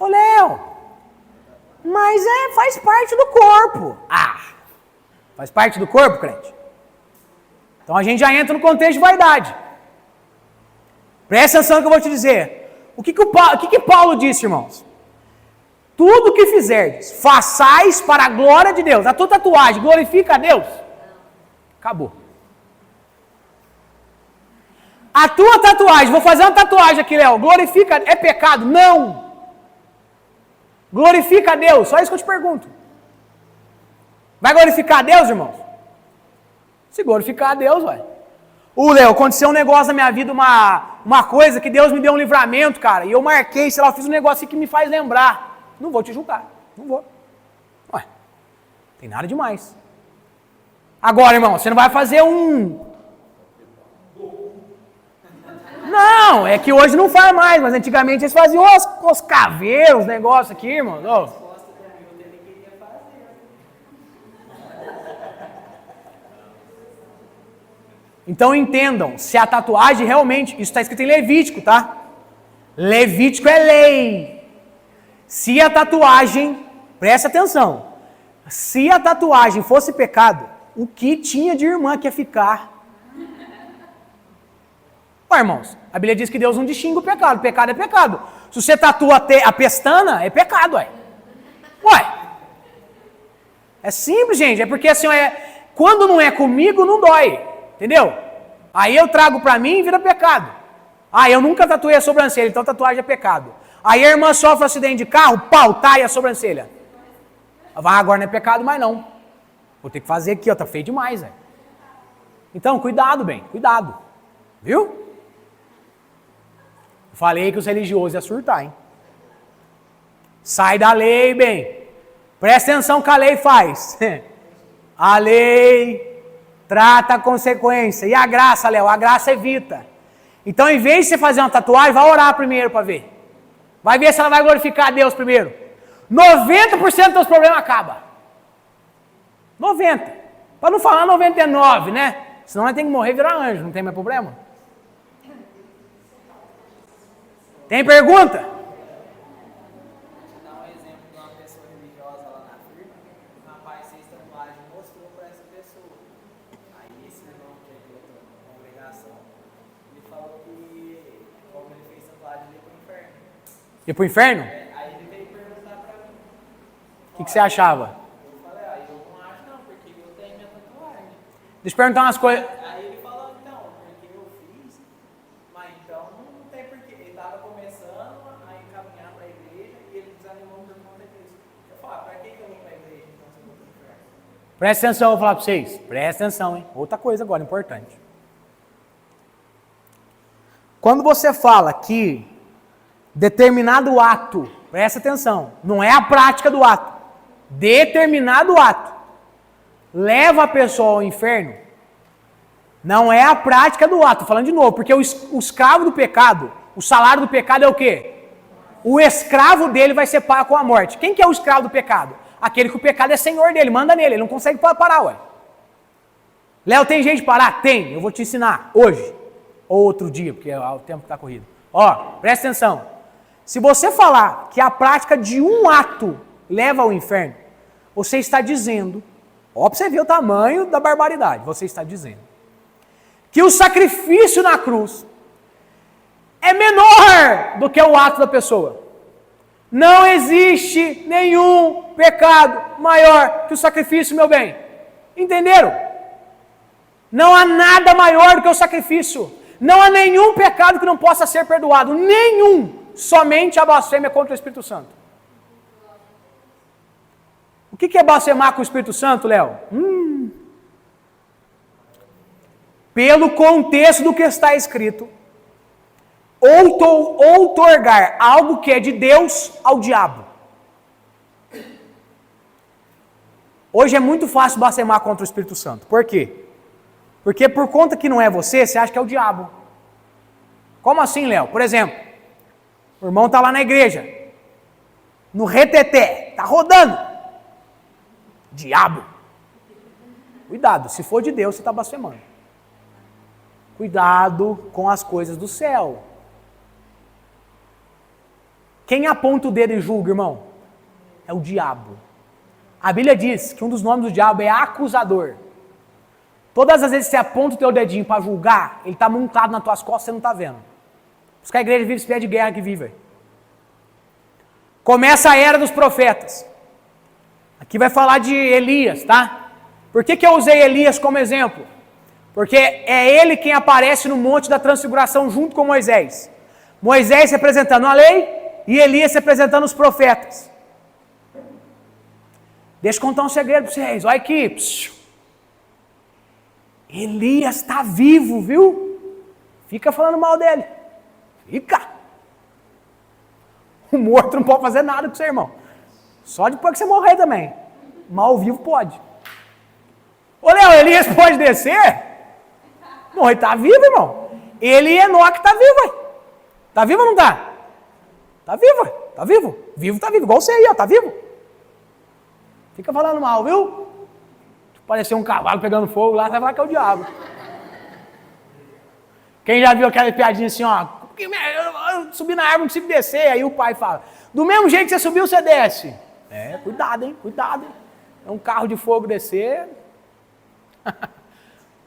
Ô, Léo, mas faz parte do corpo. Faz parte do corpo, crente? Então a gente já entra no contexto de vaidade. Presta atenção que eu vou te dizer. O que Paulo disse, irmãos? Tudo que fizerdes, façais para a glória de Deus. A tua tatuagem glorifica a Deus? Acabou. A tua tatuagem, vou fazer uma tatuagem aqui, Léo, glorifica, é pecado? Não. Glorifica a Deus, só isso que eu te pergunto. Vai glorificar a Deus, irmãos? Se glorificar a Deus, vai. Léo, aconteceu um negócio na minha vida, uma coisa que Deus me deu um livramento, cara, e eu marquei, sei lá, eu fiz um negócio que me faz lembrar. Não vou te julgar, não vou. Ué, tem nada demais. Agora, irmão, você não vai fazer Não, é que hoje não faz mais, mas antigamente eles faziam os caveiros, os negócios aqui, irmão. Oh. Então entendam, se a tatuagem realmente, isso está escrito em Levítico, tá? Levítico é lei. Se a tatuagem, presta atenção, se a tatuagem fosse pecado, o que tinha de irmã que ia ficar? Ué, irmãos, a Bíblia diz que Deus não distingue o pecado é pecado. Se você tatua a pestana, é pecado, ué. É simples, gente, é porque assim, quando não é comigo, não dói, entendeu? Aí eu trago pra mim e vira pecado. Eu nunca tatuei a sobrancelha, então tatuagem é pecado. Aí a irmã sofre um acidente de carro, tá, e a sobrancelha? Agora não é pecado mais não. Vou ter que fazer aqui, tá feio demais, velho. Então, cuidado, cuidado. Viu? Falei que os religiosos iam surtar, hein? Sai da lei, Presta atenção que a lei faz. A lei trata a consequência. E a graça, Léo? A graça evita. Então, em vez de você fazer uma tatuagem, vai orar primeiro para ver. Vai ver se ela vai glorificar a Deus primeiro. 90% dos seus problemas acabam. 90%. Para não falar 99%, né? Senão nós temos que morrer e virar anjo, não tem mais problema. Tem pergunta? Vou dar um exemplo de uma pessoa religiosa lá na firma. Um rapaz fez tatuagem e mostrou para essa pessoa. Aí esse irmão que é de outra congregação, ele falou que, como ele fez tatuagem, ele ia pro inferno. Ia pro inferno? Aí ele veio perguntar para mim. O que você achava? Eu falei, eu não acho não, porque eu tenho minha tatuagem. Deixa eu perguntar umas coisas. Aí ele falou, então, porque eu fiz, mas então não tem porquê. Ele estava começando a encaminhar para a igreja e ele desanimou por conta disso. Eu falei, para que eu vou para a igreja então se eu vou para o inferno? Presta atenção, eu vou falar para vocês. Presta atenção, hein? Outra coisa agora, importante. Quando você fala que determinado ato, presta atenção, não é a prática do ato, determinado ato leva a pessoa ao inferno, não é a prática do ato, falando de novo, porque o escravo do pecado, o salário do pecado é o quê? O escravo dele vai ser pago com a morte. Quem que é o escravo do pecado? Aquele que o pecado é senhor dele, manda nele, ele não consegue parar, ué. Léo, tem jeito de parar? Tem, eu vou te ensinar, hoje, ou outro dia, porque é o tempo que está corrido. Presta atenção, se você falar que a prática de um ato leva ao inferno, você está dizendo, para você ver o tamanho da barbaridade, você está dizendo que o sacrifício na cruz é menor do que o ato da pessoa. Não existe nenhum pecado maior que o sacrifício, meu bem. Entenderam? Não há nada maior do que o sacrifício. Não há nenhum pecado que não possa ser perdoado. Nenhum. Somente a blasfêmia contra o Espírito Santo. O que é blasfemar com o Espírito Santo, Léo? Pelo contexto do que está escrito, outorgar algo que é de Deus ao diabo. Hoje é muito fácil blasfemar contra o Espírito Santo. Por quê? Porque por conta que não é você, você acha que é o diabo. Como assim, Léo? Por exemplo, o irmão está lá na igreja, no reteté, está rodando. Diabo. Cuidado, se for de Deus, você está blasfemando. Cuidado com as coisas do céu. Quem aponta o dedo e julga, irmão? É o diabo. A Bíblia diz que um dos nomes do diabo é acusador. Todas as vezes que você aponta o teu dedinho para julgar, ele está montado nas tuas costas e você não está vendo. Por isso que a igreja vive esse pé de guerra que vive. Começa a era dos profetas. Aqui vai falar de Elias, tá? Por que eu usei Elias como exemplo? Porque é ele quem aparece no monte da transfiguração junto com Moisés. Moisés representando a lei e Elias representando os profetas. Deixa eu contar um segredo para vocês. Olha aqui. Elias está vivo, viu? Fica falando mal dele. Fica. O morto não pode fazer nada com você, irmão. Só depois que você morrer também. Mal vivo pode. Ô, Léo, Elias pode descer? Não, ele está vivo, irmão. Ele e Enoque está vivo, ué. Está vivo ou não está? Está vivo, ué. Está vivo. Vivo está vivo, igual você aí, ó. Está vivo. Fica falando mal, viu? Parecer um cavalo pegando fogo lá, você vai falar que é o diabo. Quem já viu aquela piadinha assim, ó, eu subi na árvore, não consigo descer, aí o pai fala, do mesmo jeito que você subiu, você desce. Cuidado, hein, cuidado, hein. É um carro de fogo descer.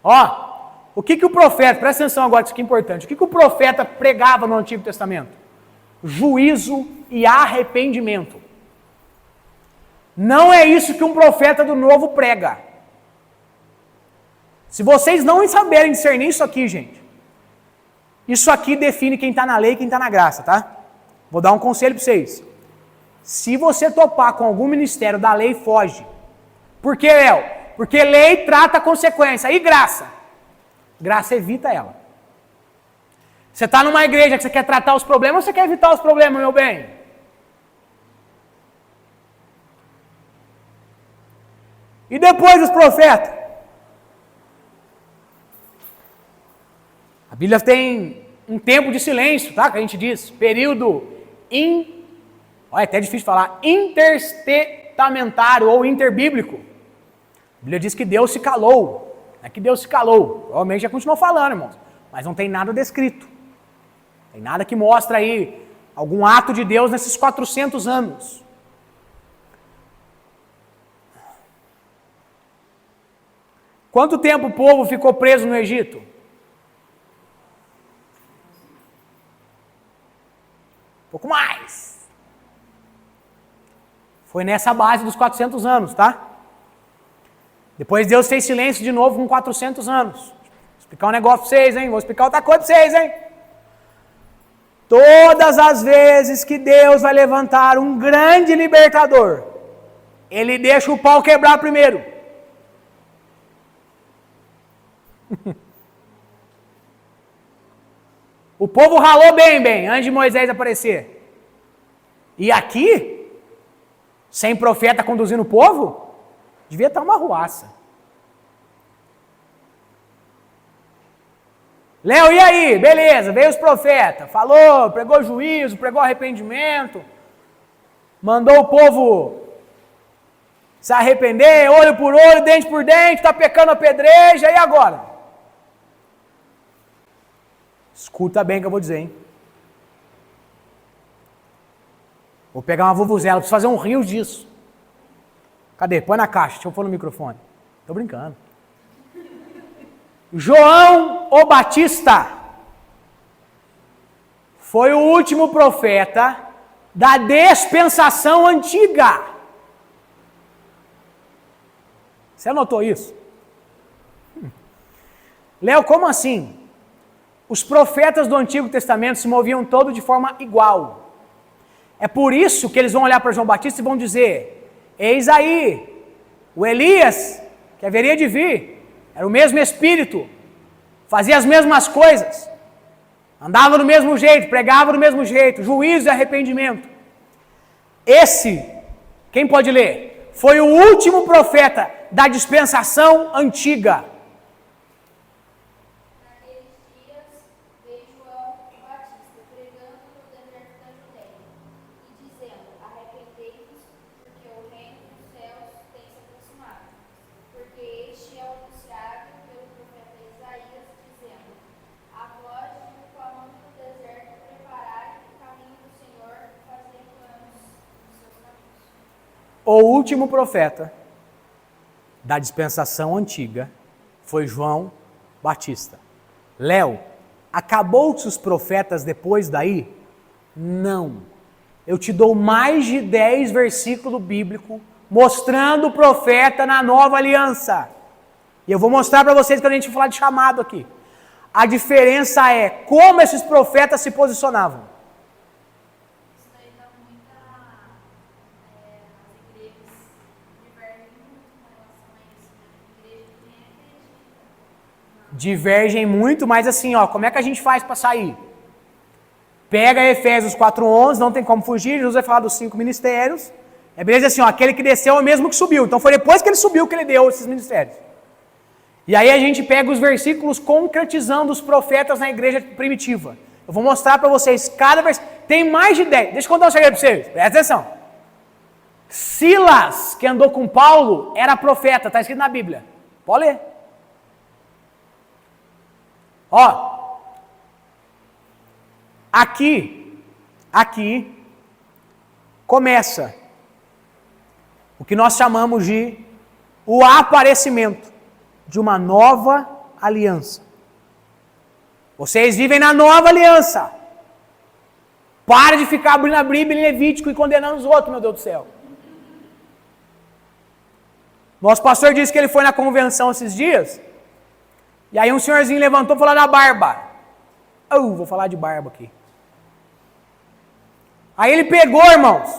Ó, o que o profeta, presta atenção agora, isso aqui é importante, o que o profeta pregava no Antigo Testamento? Juízo e arrependimento. Não é isso que um profeta do Novo prega. Se vocês não saberem discernir isso aqui, gente, isso aqui define quem está na lei e quem está na graça, tá? Vou dar um conselho para vocês. Se você topar com algum ministério da lei, foge. Por quê, Léo? Porque lei trata a consequência. E graça? Graça evita ela. Você está numa igreja que você quer tratar os problemas ou você quer evitar os problemas, meu bem? E depois dos profetas? A Bíblia tem um tempo de silêncio, tá? Que a gente diz, período olha, é até difícil falar, intertestamentário ou interbíblico. A Bíblia diz que Deus se calou. Não é que Deus se calou. Provavelmente já continuou falando, irmãos. Mas não tem nada descrito. Não tem nada que mostra aí algum ato de Deus nesses 400 anos. Quanto tempo o povo ficou preso no Egito? Pouco mais. Foi nessa base dos 400 anos, tá? Depois Deus fez silêncio de novo com 400 anos. Vou explicar um negócio para vocês, hein? Vou explicar outra coisa para vocês, hein? Todas as vezes que Deus vai levantar um grande libertador, Ele deixa o pau quebrar primeiro. O povo ralou bem, antes de Moisés aparecer. E aqui, sem profeta conduzindo o povo, devia estar uma arruaça. Léo, e aí? Beleza, veio os profetas, falou, pregou juízo, pregou arrependimento, mandou o povo se arrepender, olho por olho, dente por dente, está pecando a pedreja, e agora? Escuta bem o que eu vou dizer, hein? Vou pegar uma vuvuzela, preciso fazer um rio disso. Cadê? Põe na caixa, deixa eu pôr no microfone. Tô brincando. João o Batista foi o último profeta da dispensação antiga. Você anotou isso? Léo, como assim? Os profetas do Antigo Testamento se moviam todos de forma igual. É por isso que eles vão olhar para João Batista e vão dizer, eis aí, o Elias, que haveria de vir, era o mesmo espírito, fazia as mesmas coisas, andava do mesmo jeito, pregava do mesmo jeito, juízo e arrependimento. Esse, quem pode ler? Foi o último profeta da dispensação antiga. o último profeta da dispensação antiga foi João Batista. Léo, acabou-se os profetas depois daí? Não. Eu te dou mais de 10 versículos bíblicos mostrando o profeta na nova aliança. E eu vou mostrar para vocês quando a gente falar de chamado aqui. A diferença é como esses profetas se posicionavam. Isso daí dá muita. As igrejas divergem muito com relação a isso. Igreja que nem acredita. Divergem muito, mas assim, ó, como é que a gente faz para sair? Pega Efésios 4:11, não tem como fugir, Jesus vai falar dos 5 ministérios. É beleza assim, ó, aquele que desceu é o mesmo que subiu. Então foi depois que ele subiu que ele deu esses ministérios. E aí a gente pega os versículos concretizando os profetas na igreja primitiva. Eu vou mostrar para vocês cada versículo. Tem mais de 10. Deixa eu contar um segredo para vocês. Presta atenção. Silas, que andou com Paulo, era profeta. Está escrito na Bíblia. Pode ler. Ó. Aqui começa o que nós chamamos de o aparecimento de uma nova aliança. Vocês vivem na nova aliança. Para de ficar abrindo a Bíblia em Levítico e condenando os outros, meu Deus do céu. Nosso pastor disse que ele foi na convenção esses dias, e aí um senhorzinho levantou e falou da barba. Vou falar de barba aqui. Aí ele pegou, irmãos,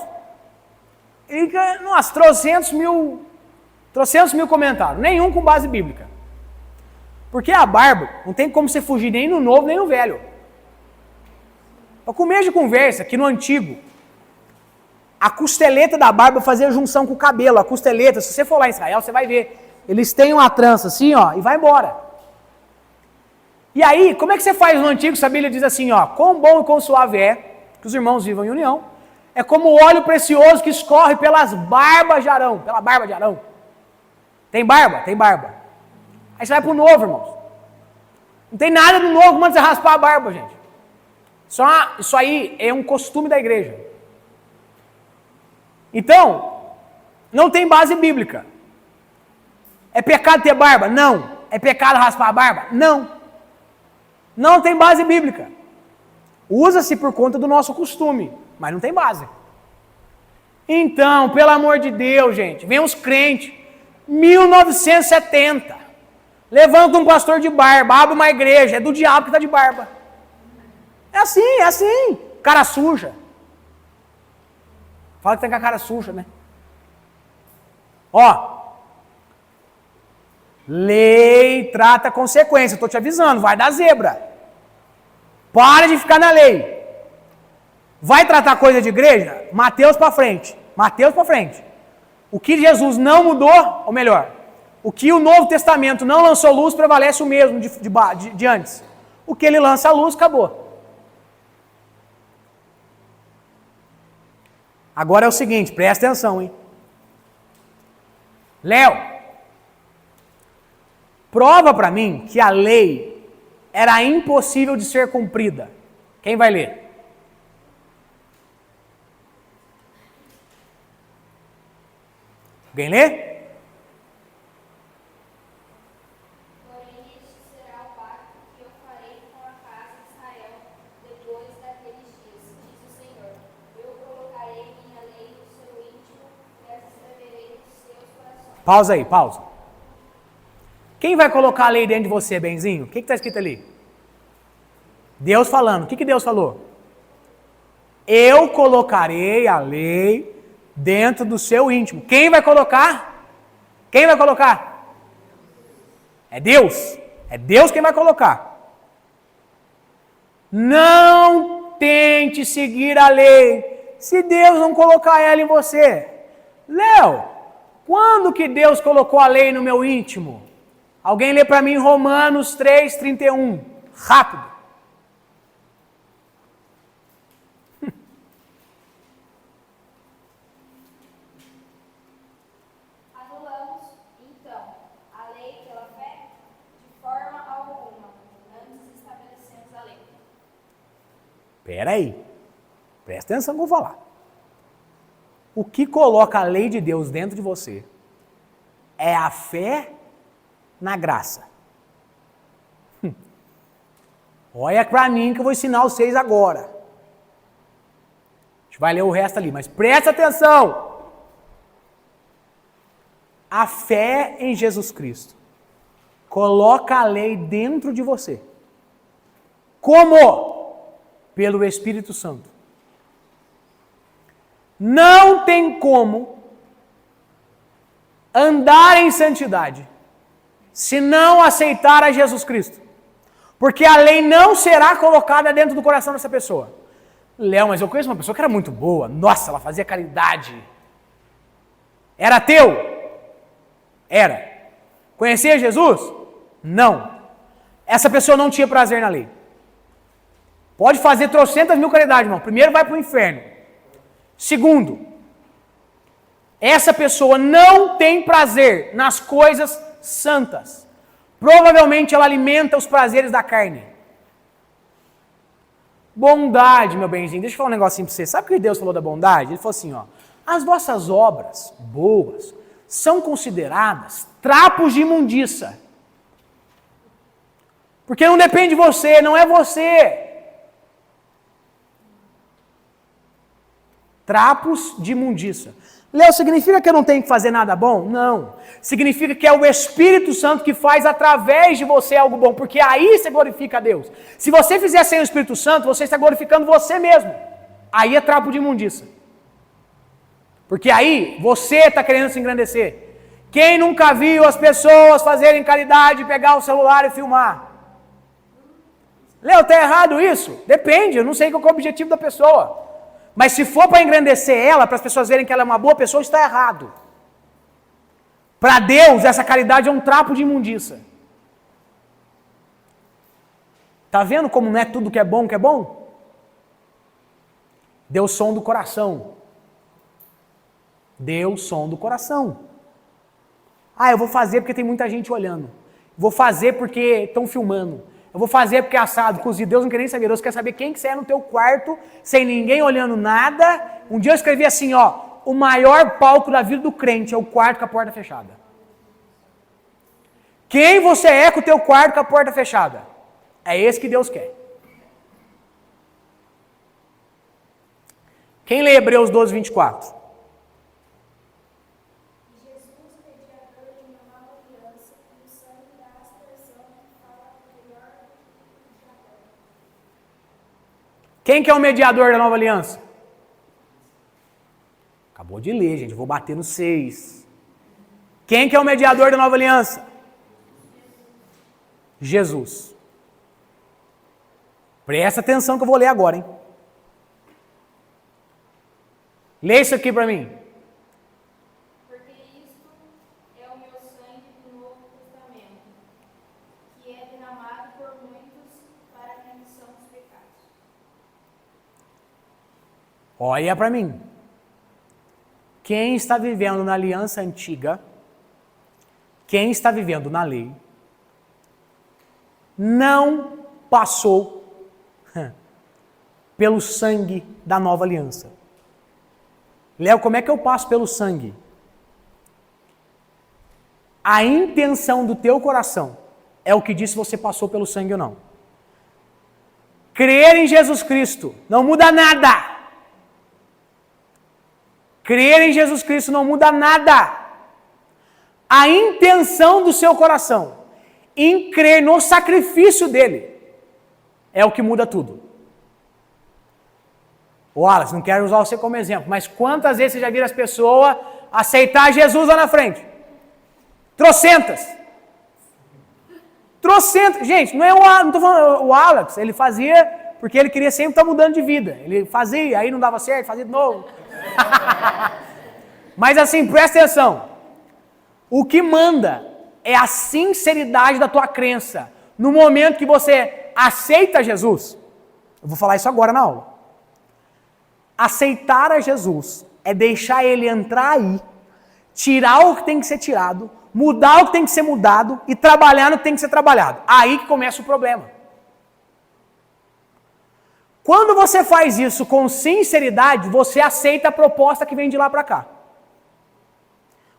nossa, 300 mil comentários, nenhum com base bíblica. Porque a barba não tem como você fugir nem no novo nem no velho. Para começo de conversa, que no antigo, a costeleta da barba fazia junção com o cabelo. A costeleta, se você for lá em Israel, você vai ver. Eles têm uma trança assim, ó, e vai embora. E aí, como é que você faz no antigo? A Bíblia diz assim, ó, quão bom e quão suave é que os irmãos vivam em união. É como o óleo precioso que escorre pelas barbas de Arão, pela barba de Arão. Tem barba? Tem barba. Aí você vai pro novo, irmãos. Não tem nada do novo, manda você raspar a barba, gente. Isso aí é um costume da igreja. Então, não tem base bíblica. É pecado ter barba? Não. É pecado raspar a barba? Não. Não tem base bíblica. Usa-se por conta do nosso costume, mas não tem base. Então, pelo amor de Deus, gente, vem uns crentes, 1970, levanta um pastor de barba, abre uma igreja, é do diabo que está de barba. É assim, cara suja. Fala que tem com a cara suja, né? Ó, lei trata consequência, estou te avisando, vai dar zebra. Para de ficar na lei. Vai tratar coisa de igreja? Mateus para frente. O que Jesus não mudou, ou melhor, o que o Novo Testamento não lançou luz, prevalece o mesmo de antes. O que ele lança a luz, acabou. Agora é o seguinte, presta atenção, hein? Léo, prova para mim que a lei era impossível de ser cumprida. Quem vai ler? Alguém lê? Porém, este será o pacto que eu farei com a casa de Israel depois daqueles dias, diz o Senhor. Eu colocarei minha lei no seu íntimo e as escreverei nos seus corações. Pausa aí, pausa. Quem vai colocar a lei dentro de você, Benzinho? O que está escrito ali? Deus falando. O que Deus falou? Eu colocarei a lei dentro do seu íntimo. Quem vai colocar? Quem vai colocar? É Deus. É Deus quem vai colocar. Não tente seguir a lei se Deus não colocar ela em você. Léo, quando que Deus colocou a lei no meu íntimo? Alguém lê para mim Romanos 3:31. Rápido. Anulamos, então, a lei pela fé? De forma alguma. Antes estabelecemos a lei. Espera aí. Presta atenção no que eu vou falar. O que coloca a lei de Deus dentro de você é a fé na graça. Olha para mim que eu vou ensinar vocês agora. A gente vai ler o resto ali, mas presta atenção. A fé em Jesus Cristo coloca a lei dentro de você. Como? Pelo Espírito Santo. Não tem como andar em santidade se não aceitar a Jesus Cristo. Porque a lei não será colocada dentro do coração dessa pessoa. Léo, mas eu conheço uma pessoa que era muito boa. Nossa, ela fazia caridade. Era ateu? Era. Conhecia Jesus? Não. Essa pessoa não tinha prazer na lei. Pode fazer trocentas mil caridades, irmão. Primeiro vai para o inferno. Segundo, essa pessoa não tem prazer nas coisas santas. Provavelmente ela alimenta os prazeres da carne. Bondade, meu benzinho. Deixa eu falar um negocinho para você. Sabe o que Deus falou da bondade? Ele falou assim, ó. As vossas obras boas são consideradas trapos de imundícia. Porque não depende de você, não é você. Trapos de imundícia. Léo, significa que eu não tenho que fazer nada bom? Não. Significa que é o Espírito Santo que faz através de você algo bom, porque aí você glorifica a Deus. Se você fizer sem o Espírito Santo, você está glorificando você mesmo. Aí é trapo de imundícia. Porque aí você está querendo se engrandecer. Quem nunca viu as pessoas fazerem caridade, pegar o celular e filmar? Léo, está errado isso? Depende, eu não sei qual é o objetivo da pessoa. Mas se for para engrandecer ela, para as pessoas verem que ela é uma boa pessoa, está errado. Para Deus, essa caridade é um trapo de imundícia. Está vendo como não é tudo que é bom que é bom? Deus som do coração. Deus som do coração. Ah, eu vou fazer porque tem muita gente olhando. Vou fazer porque estão filmando. Eu vou fazer porque é assado, cozido. Deus não quer nem saber. Deus quer saber quem que você é no teu quarto, sem ninguém olhando nada. Um dia eu escrevi assim, ó. O maior palco da vida do crente é o quarto com a porta fechada. Quem você é com o teu quarto com a porta fechada? É esse que Deus quer. Quem lê Hebreus 12, 24? Quem que é o mediador da nova aliança? Acabou de ler, gente. Vou bater no 6. Quem que é o mediador da nova aliança? Jesus. Presta atenção que eu vou ler agora, hein? Lê isso aqui para mim. Porque isto é o meu sangue do Novo Testamento, que é derramado por muitos para a remissão dos pecados. Olha para mim. Quem está vivendo na aliança antiga, quem está vivendo na lei, não passou pelo sangue da nova aliança. Léo, como é que eu passo pelo sangue? A intenção do teu coração é o que diz se você passou pelo sangue ou não. Crer em Jesus Cristo não muda nada. Crer em Jesus Cristo não muda nada. A intenção do seu coração em crer no sacrifício dele é o que muda tudo. Wallace, não quero usar você como exemplo, mas quantas vezes você já viu as pessoas aceitar Jesus lá na frente? Trocentas. Gente, não estou falando o Alex, ele fazia porque ele queria sempre estar mudando de vida. Ele fazia, aí não dava certo, fazia de novo. Mas assim, presta atenção. O que manda é a sinceridade da tua crença. No momento que você aceita Jesus, eu vou falar isso agora na aula. Aceitar a Jesus é deixar ele entrar aí, tirar o que tem que ser tirado, mudar o que tem que ser mudado e trabalhar no que tem que ser trabalhado. Aí que começa o problema. Quando você faz isso com sinceridade, você aceita a proposta que vem de lá para cá.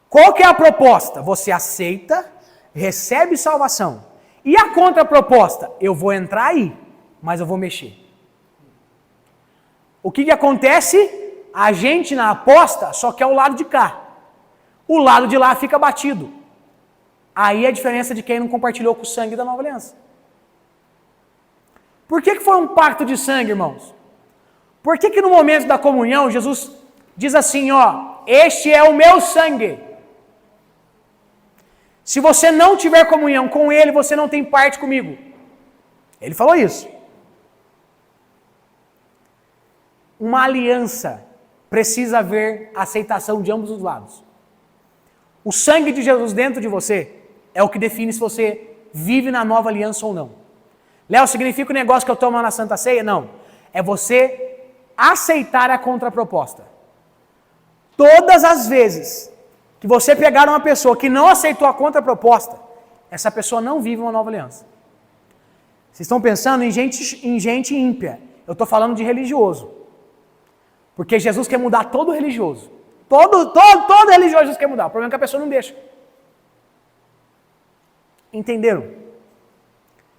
Qual que é a proposta? Você aceita, recebe salvação. E a contraproposta? Eu vou entrar aí, mas eu vou mexer. O que acontece? A gente na aposta só quer o lado de cá. O lado de lá fica batido. Aí é a diferença de quem não compartilhou com o sangue da nova aliança. Por que foi um pacto de sangue, irmãos? Por que no momento da comunhão Jesus diz assim, ó, este é o meu sangue. Se você não tiver comunhão com ele, você não tem parte comigo. Ele falou isso. Uma aliança precisa haver aceitação de ambos os lados. O sangue de Jesus dentro de você é o que define se você vive na nova aliança ou não. Léo, significa o negócio que eu tomo na Santa Ceia? Não. É você aceitar a contraproposta. Todas as vezes que você pegar uma pessoa que não aceitou a contraproposta, essa pessoa não vive uma nova aliança. Vocês estão pensando em gente ímpia. Eu estou falando de religioso. Porque Jesus quer mudar todo religioso. Todo religioso Jesus quer mudar. O problema é que a pessoa não deixa. Entenderam?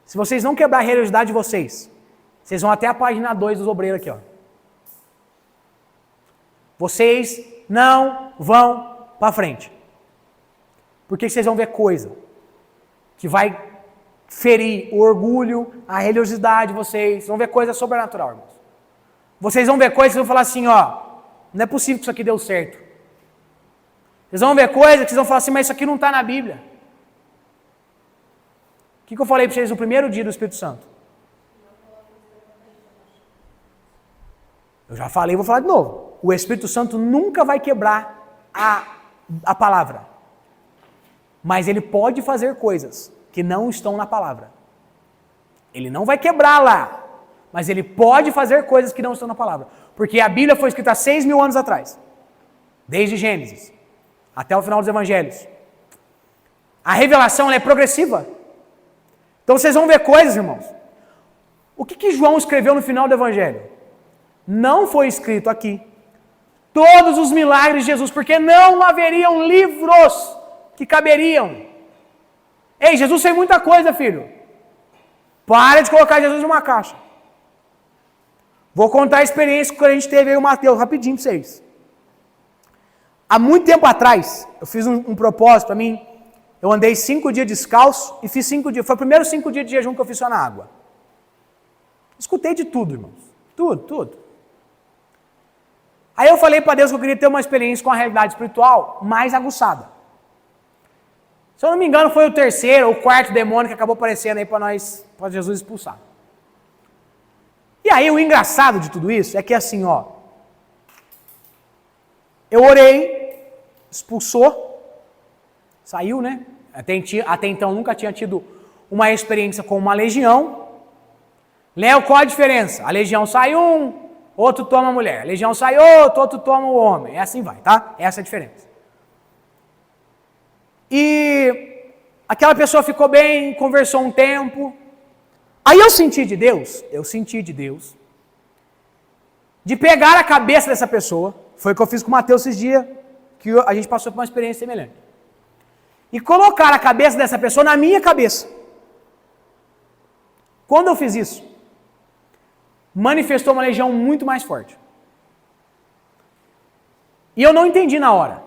Se vocês não quebrar a religiosidade de vocês vão até a página 2 dos obreiros aqui, ó. Vocês não vão para frente. Porque vocês vão ver coisa que vai ferir o orgulho, a religiosidade de vocês. Vão ver coisa sobrenatural, irmãos. Vocês vão ver coisas que vão falar assim, ó, não é possível que isso aqui deu certo. Vocês vão ver coisas que vocês vão falar assim, mas isso aqui não está na Bíblia. O que eu falei para vocês no primeiro dia do Espírito Santo? Eu já falei e vou falar de novo. O Espírito Santo nunca vai quebrar a palavra. Mas ele pode fazer coisas que não estão na palavra. Ele não vai quebrar lá. Mas ele pode fazer coisas que não estão na palavra. Porque a Bíblia foi escrita há 6.000 anos atrás. Desde Gênesis até o final dos Evangelhos. A revelação ela é progressiva. Então vocês vão ver coisas, irmãos. O que João escreveu no final do Evangelho? Não foi escrito aqui. Todos os milagres de Jesus, porque não haveriam livros que caberiam. Ei, Jesus fez muita coisa, filho. Para de colocar Jesus numa caixa. Vou contar a experiência que a gente teve aí o Mateus, rapidinho para vocês. Há muito tempo atrás, eu fiz um propósito para mim. Eu andei 5 dias descalço e fiz 5 dias. Foi o primeiro 5 dias de jejum que eu fiz só na água. Escutei de tudo, irmãos. Tudo. Aí eu falei para Deus que eu queria ter uma experiência com a realidade espiritual mais aguçada. Se eu não me engano, foi o 3º ou 4º demônio que acabou aparecendo aí para Jesus expulsar. E aí o engraçado de tudo isso é que assim, ó. Eu orei, expulsou, saiu, né? Até então nunca tinha tido uma experiência com uma legião. Léo, qual a diferença? A legião sai um, outro toma a mulher. A legião sai outro toma o homem. É assim vai, tá? Essa é a diferença. E aquela pessoa ficou bem, conversou um tempo. Aí eu senti de Deus, de pegar a cabeça dessa pessoa. Foi o que eu fiz com o Mateus esses dias, que a gente passou por uma experiência semelhante. E colocar a cabeça dessa pessoa na minha cabeça. Quando eu fiz isso, manifestou uma legião muito mais forte. E eu não entendi na hora.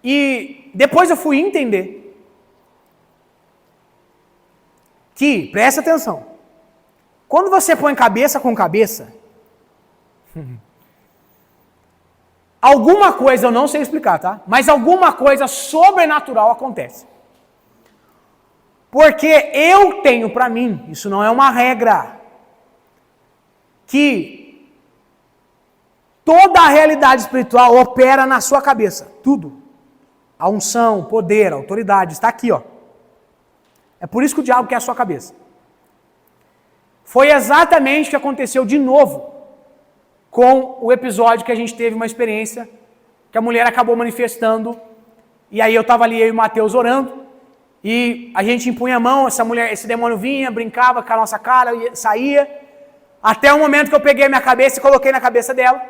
E depois eu fui entender que, presta atenção, quando você põe cabeça com cabeça, alguma coisa, eu não sei explicar, tá? Mas alguma coisa sobrenatural acontece. Porque eu tenho para mim, isso não é uma regra, que toda a realidade espiritual opera na sua cabeça. Tudo. A unção, poder, autoridade, está aqui, ó. É por isso que o diabo quer a sua cabeça. Foi exatamente o que aconteceu de novo com o episódio que a gente teve uma experiência que a mulher acabou manifestando. E aí eu estava ali, eu e o Mateus orando. E a gente impunha a mão, esse demônio vinha, brincava com a nossa cara, saía. Até o momento que eu peguei a minha cabeça e coloquei na cabeça dela.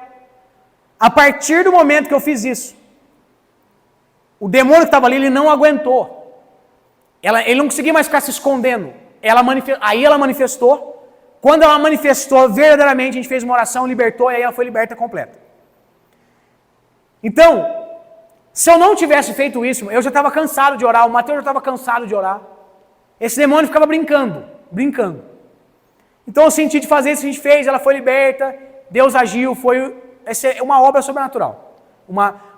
A partir do momento que eu fiz isso, o demônio que estava ali, ele não aguentou. Ele não conseguia mais ficar se escondendo. Aí ela manifestou. Quando ela manifestou, verdadeiramente, a gente fez uma oração, libertou, e aí ela foi liberta completa. Então, se eu não tivesse feito isso, eu já estava cansado de orar, o Mateus já estava cansado de orar. Esse demônio ficava brincando. Então eu senti de fazer isso, a gente fez, ela foi liberta, Deus agiu, essa é uma obra sobrenatural.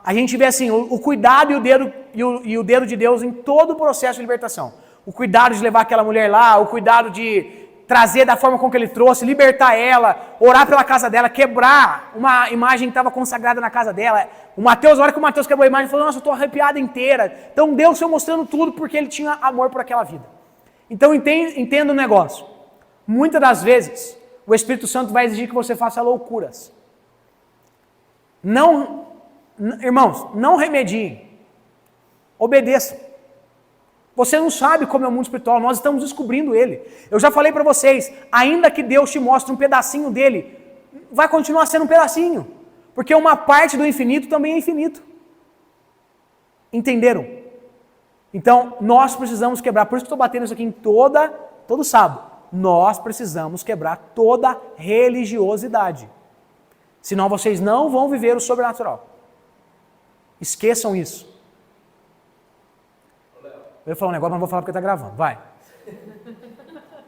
A gente vê assim, o cuidado e o dedo de Deus em todo o processo de libertação. O cuidado de levar aquela mulher lá, o cuidado de trazer da forma com que ele trouxe, libertar ela, orar pela casa dela, quebrar uma imagem que estava consagrada na casa dela. A hora que o Mateus quebrou a imagem, ele falou, nossa, eu estou arrepiada inteira. Então Deus foi mostrando tudo porque ele tinha amor por aquela vida. Então entenda o negócio. Muitas das vezes, o Espírito Santo vai exigir que você faça loucuras. Irmãos, não remediem. Obedeçam. Você não sabe como é o mundo espiritual, nós estamos descobrindo ele. Eu já falei para vocês, ainda que Deus te mostre um pedacinho dele, vai continuar sendo um pedacinho. Porque uma parte do infinito também é infinito. Entenderam? Então, nós precisamos quebrar, por isso que eu estou batendo isso aqui em todo sábado. Nós precisamos quebrar toda religiosidade. Senão vocês não vão viver o sobrenatural. Esqueçam isso. Eu ia falar um negócio, mas não vou falar porque está gravando. Vai.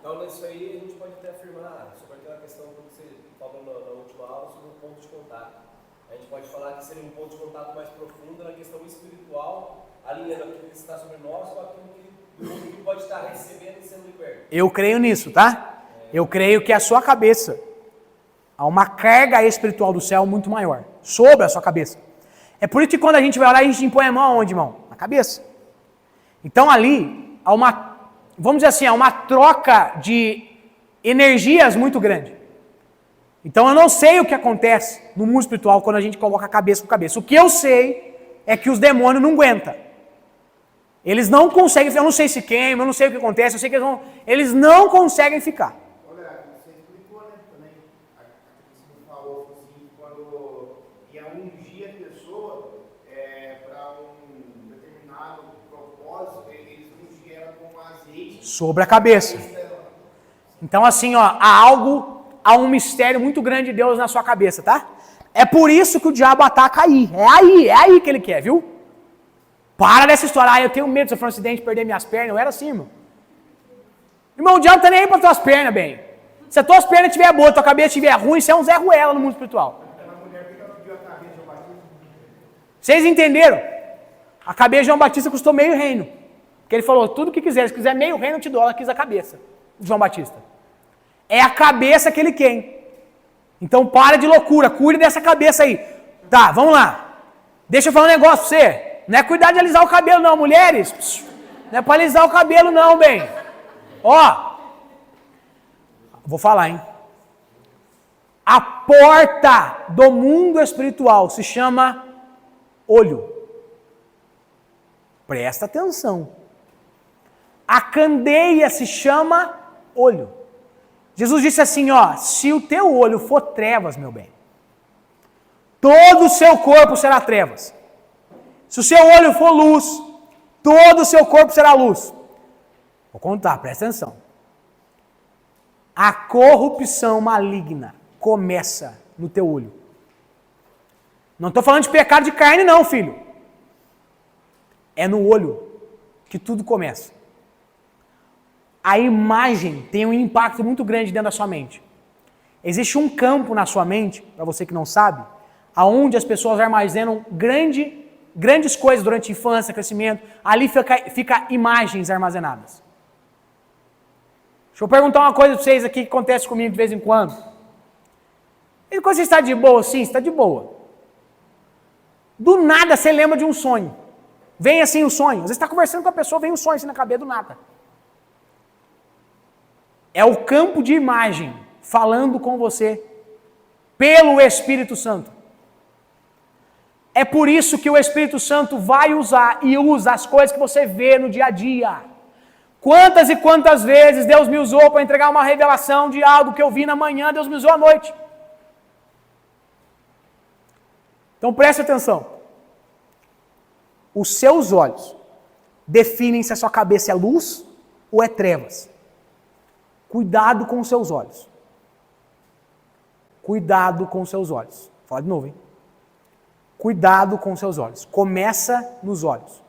Então, nisso aí, a gente pode até afirmar sobre aquela questão que você falou na última aula, sobre o ponto de contato. A gente pode falar que seria um ponto de contato mais profundo na questão espiritual, alinhando aquilo que está sobre nós com aquilo que pode estar recebendo e sendo liberto. Eu creio nisso, tá? Eu creio que a sua cabeça, há uma carga espiritual do céu muito maior, sobre a sua cabeça. É por isso que quando a gente vai orar, a gente impõe a mão aonde, irmão? Na cabeça. Então ali, vamos dizer assim, há uma troca de energias muito grande. Então eu não sei o que acontece no mundo espiritual quando a gente coloca a cabeça com cabeça. O que eu sei é que os demônios não aguentam. Eles não conseguem, eu não sei se queimam, eu não sei o que acontece, eu sei que eles não conseguem ficar. Olha, você explicou, né, também, você falou assim, quando ia ungir a pessoa para um determinado propósito, eles ungiam ela com azeite. Sobre a cabeça. Então assim, ó, há um mistério muito grande de Deus na sua cabeça, tá? É por isso que o diabo ataca aí. É aí que ele quer, viu? Para dessa história. Eu tenho medo de sofrer um acidente, perder minhas pernas. Eu era assim, irmão. Irmão, o diabo tá nem aí para tuas pernas, bem. Se as tuas pernas estiver boas, tua cabeça estiver ruim, você é um Zé Ruela no mundo espiritual. Vocês entenderam? A cabeça de João Batista custou meio reino. Porque ele falou, tudo que quiser. Se quiser meio reino, eu te dou. Ela quis a cabeça de João Batista. É a cabeça que ele quer. Então para de loucura, cuide dessa cabeça aí. Tá, vamos lá. Deixa eu falar um negócio pra você. Não é cuidar de alisar o cabelo não, mulheres. Não é pra alisar o cabelo não, bem. Ó. Vou falar, hein. A porta do mundo espiritual se chama olho. Presta atenção. A candeia se chama olho. Jesus disse assim, ó, se o teu olho for trevas, meu bem, todo o seu corpo será trevas. Se o seu olho for luz, todo o seu corpo será luz. Vou contar, presta atenção. A corrupção maligna começa no teu olho. Não estou falando de pecado de carne não, filho. É no olho que tudo começa. A imagem tem um impacto muito grande dentro da sua mente. Existe um campo na sua mente, para você que não sabe, aonde as pessoas armazenam grandes coisas durante a infância, crescimento. Ali fica imagens armazenadas. Deixa eu perguntar uma coisa para vocês aqui que acontece comigo de vez em quando. E quando você está de boa, sim, você está de boa. Do nada você lembra de um sonho. Vem assim o sonho. Às vezes você está conversando com a pessoa, vem um sonho assim na cabeça do nada. É o campo de imagem falando com você pelo Espírito Santo. É por isso que o Espírito Santo vai usar e usa as coisas que você vê no dia a dia. Quantas e quantas vezes Deus me usou para entregar uma revelação de algo que eu vi na manhã, Deus me usou à noite. Então preste atenção. Os seus olhos definem se a sua cabeça é luz ou é trevas. Cuidado com os seus olhos. Cuidado com os seus olhos. Fala de novo, hein? Cuidado com os seus olhos. Começa nos olhos.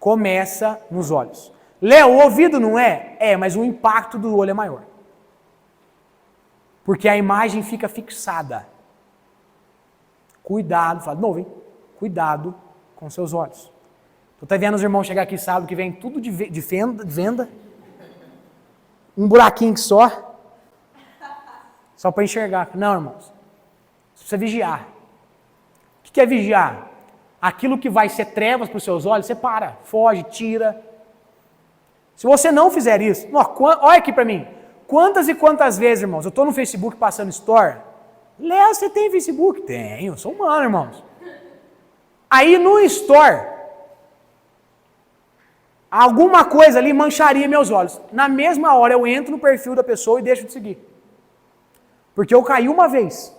Começa nos olhos. Léo, o ouvido não é? É, mas o impacto do olho é maior. Porque a imagem fica fixada. Cuidado, fala de novo, hein? Cuidado com seus olhos. Tu tá vendo os irmãos chegar aqui sábado que vem tudo de venda? Um buraquinho que só para enxergar. Não, irmãos. Você precisa vigiar. O que é vigiar? Aquilo que vai ser trevas para os seus olhos, você para, foge, tira. Se você não fizer isso, olha aqui para mim. Quantas e quantas vezes, irmãos, eu estou no Facebook passando story. Léo, você tem Facebook? Tenho, sou humano, irmãos. Aí no store, alguma coisa ali mancharia meus olhos. Na mesma hora eu entro no perfil da pessoa e deixo de seguir. Porque eu caí uma vez.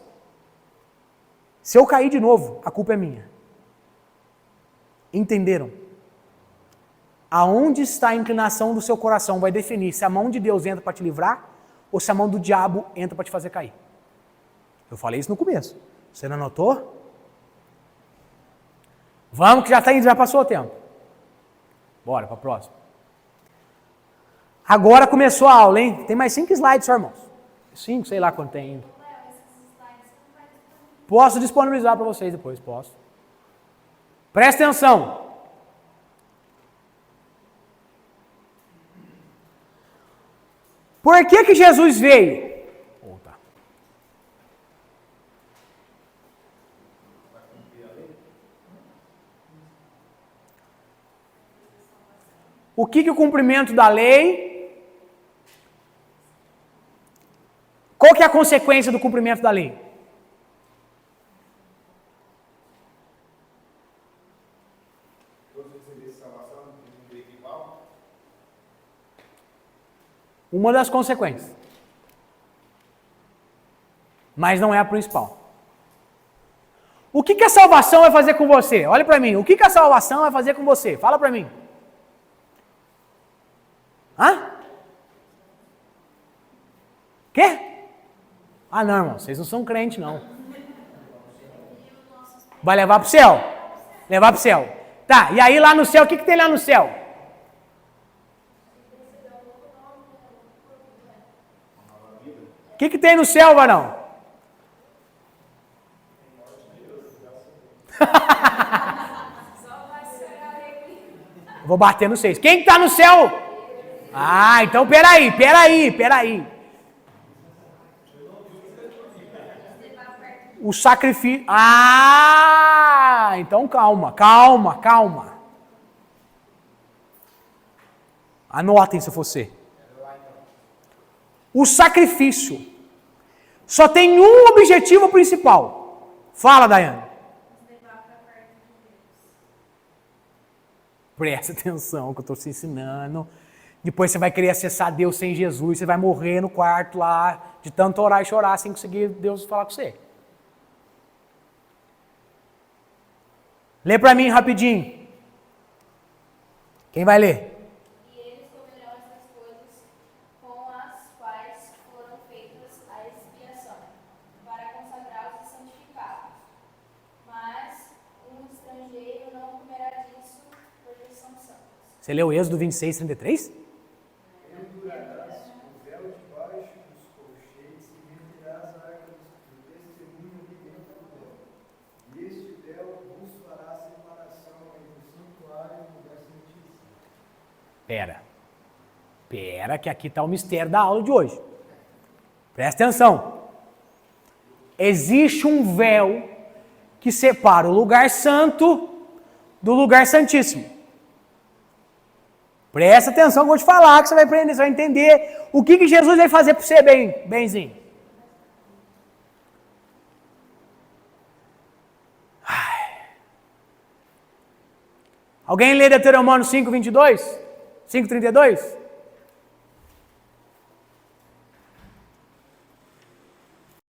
Se eu cair de novo, a culpa é minha. Entenderam? Aonde está a inclinação do seu coração vai definir se a mão de Deus entra para te livrar ou se a mão do diabo entra para te fazer cair. Eu falei isso no começo. Você não anotou? Vamos que já passou o tempo. Bora para a próxima. Agora começou a aula, hein? Tem mais 5 slides só, irmãos. 5, sei lá quanto tem ainda. Posso disponibilizar para vocês depois, posso. Presta atenção. Por que Jesus veio? O que o cumprimento da lei? Qual que é a consequência do cumprimento da lei? Uma das consequências. Mas não é a principal. O que a salvação vai fazer com você? Olha para mim. O que a salvação vai fazer com você? Fala para mim. Hã? Quê? Ah, não, irmão. Vocês não são crentes, não. Vai levar para o céu? Levar para o céu. Tá, e aí lá no céu, o que tem lá no céu? O que tem no céu, varão? Vou bater no 6. Quem está no céu? Ah, então peraí. O sacrifício. Ah, então calma. Anotem se você. O sacrifício só tem um objetivo principal. Fala, Daiane. Presta atenção que eu estou te ensinando. Depois você vai querer acessar Deus sem Jesus. Você vai morrer no quarto lá, de tanto orar e chorar sem conseguir Deus falar com você. Lê para mim rapidinho. Quem vai ler? E eles comerão essas coisas com as quais foram feitas a expiação, para consagrá-los e santificá-los. Mas um estrangeiro não comerá disso, porque são santos. Você leu Êxodo 26, 33? Pendurarás o véu debaixo dos colchetes e meterás a arca do testemunho ali dentro do véu. E este véu vos fará separação entre o santuário e o lugar santíssimo. Pera, que aqui está o mistério da aula de hoje. Presta atenção. Existe um véu que separa o lugar santo do lugar santíssimo. Presta atenção que eu vou te falar, que você vai aprender, você vai entender o que Jesus vai fazer para você benzinho. Alguém lê Deuteronômio 5, 22? 5,32?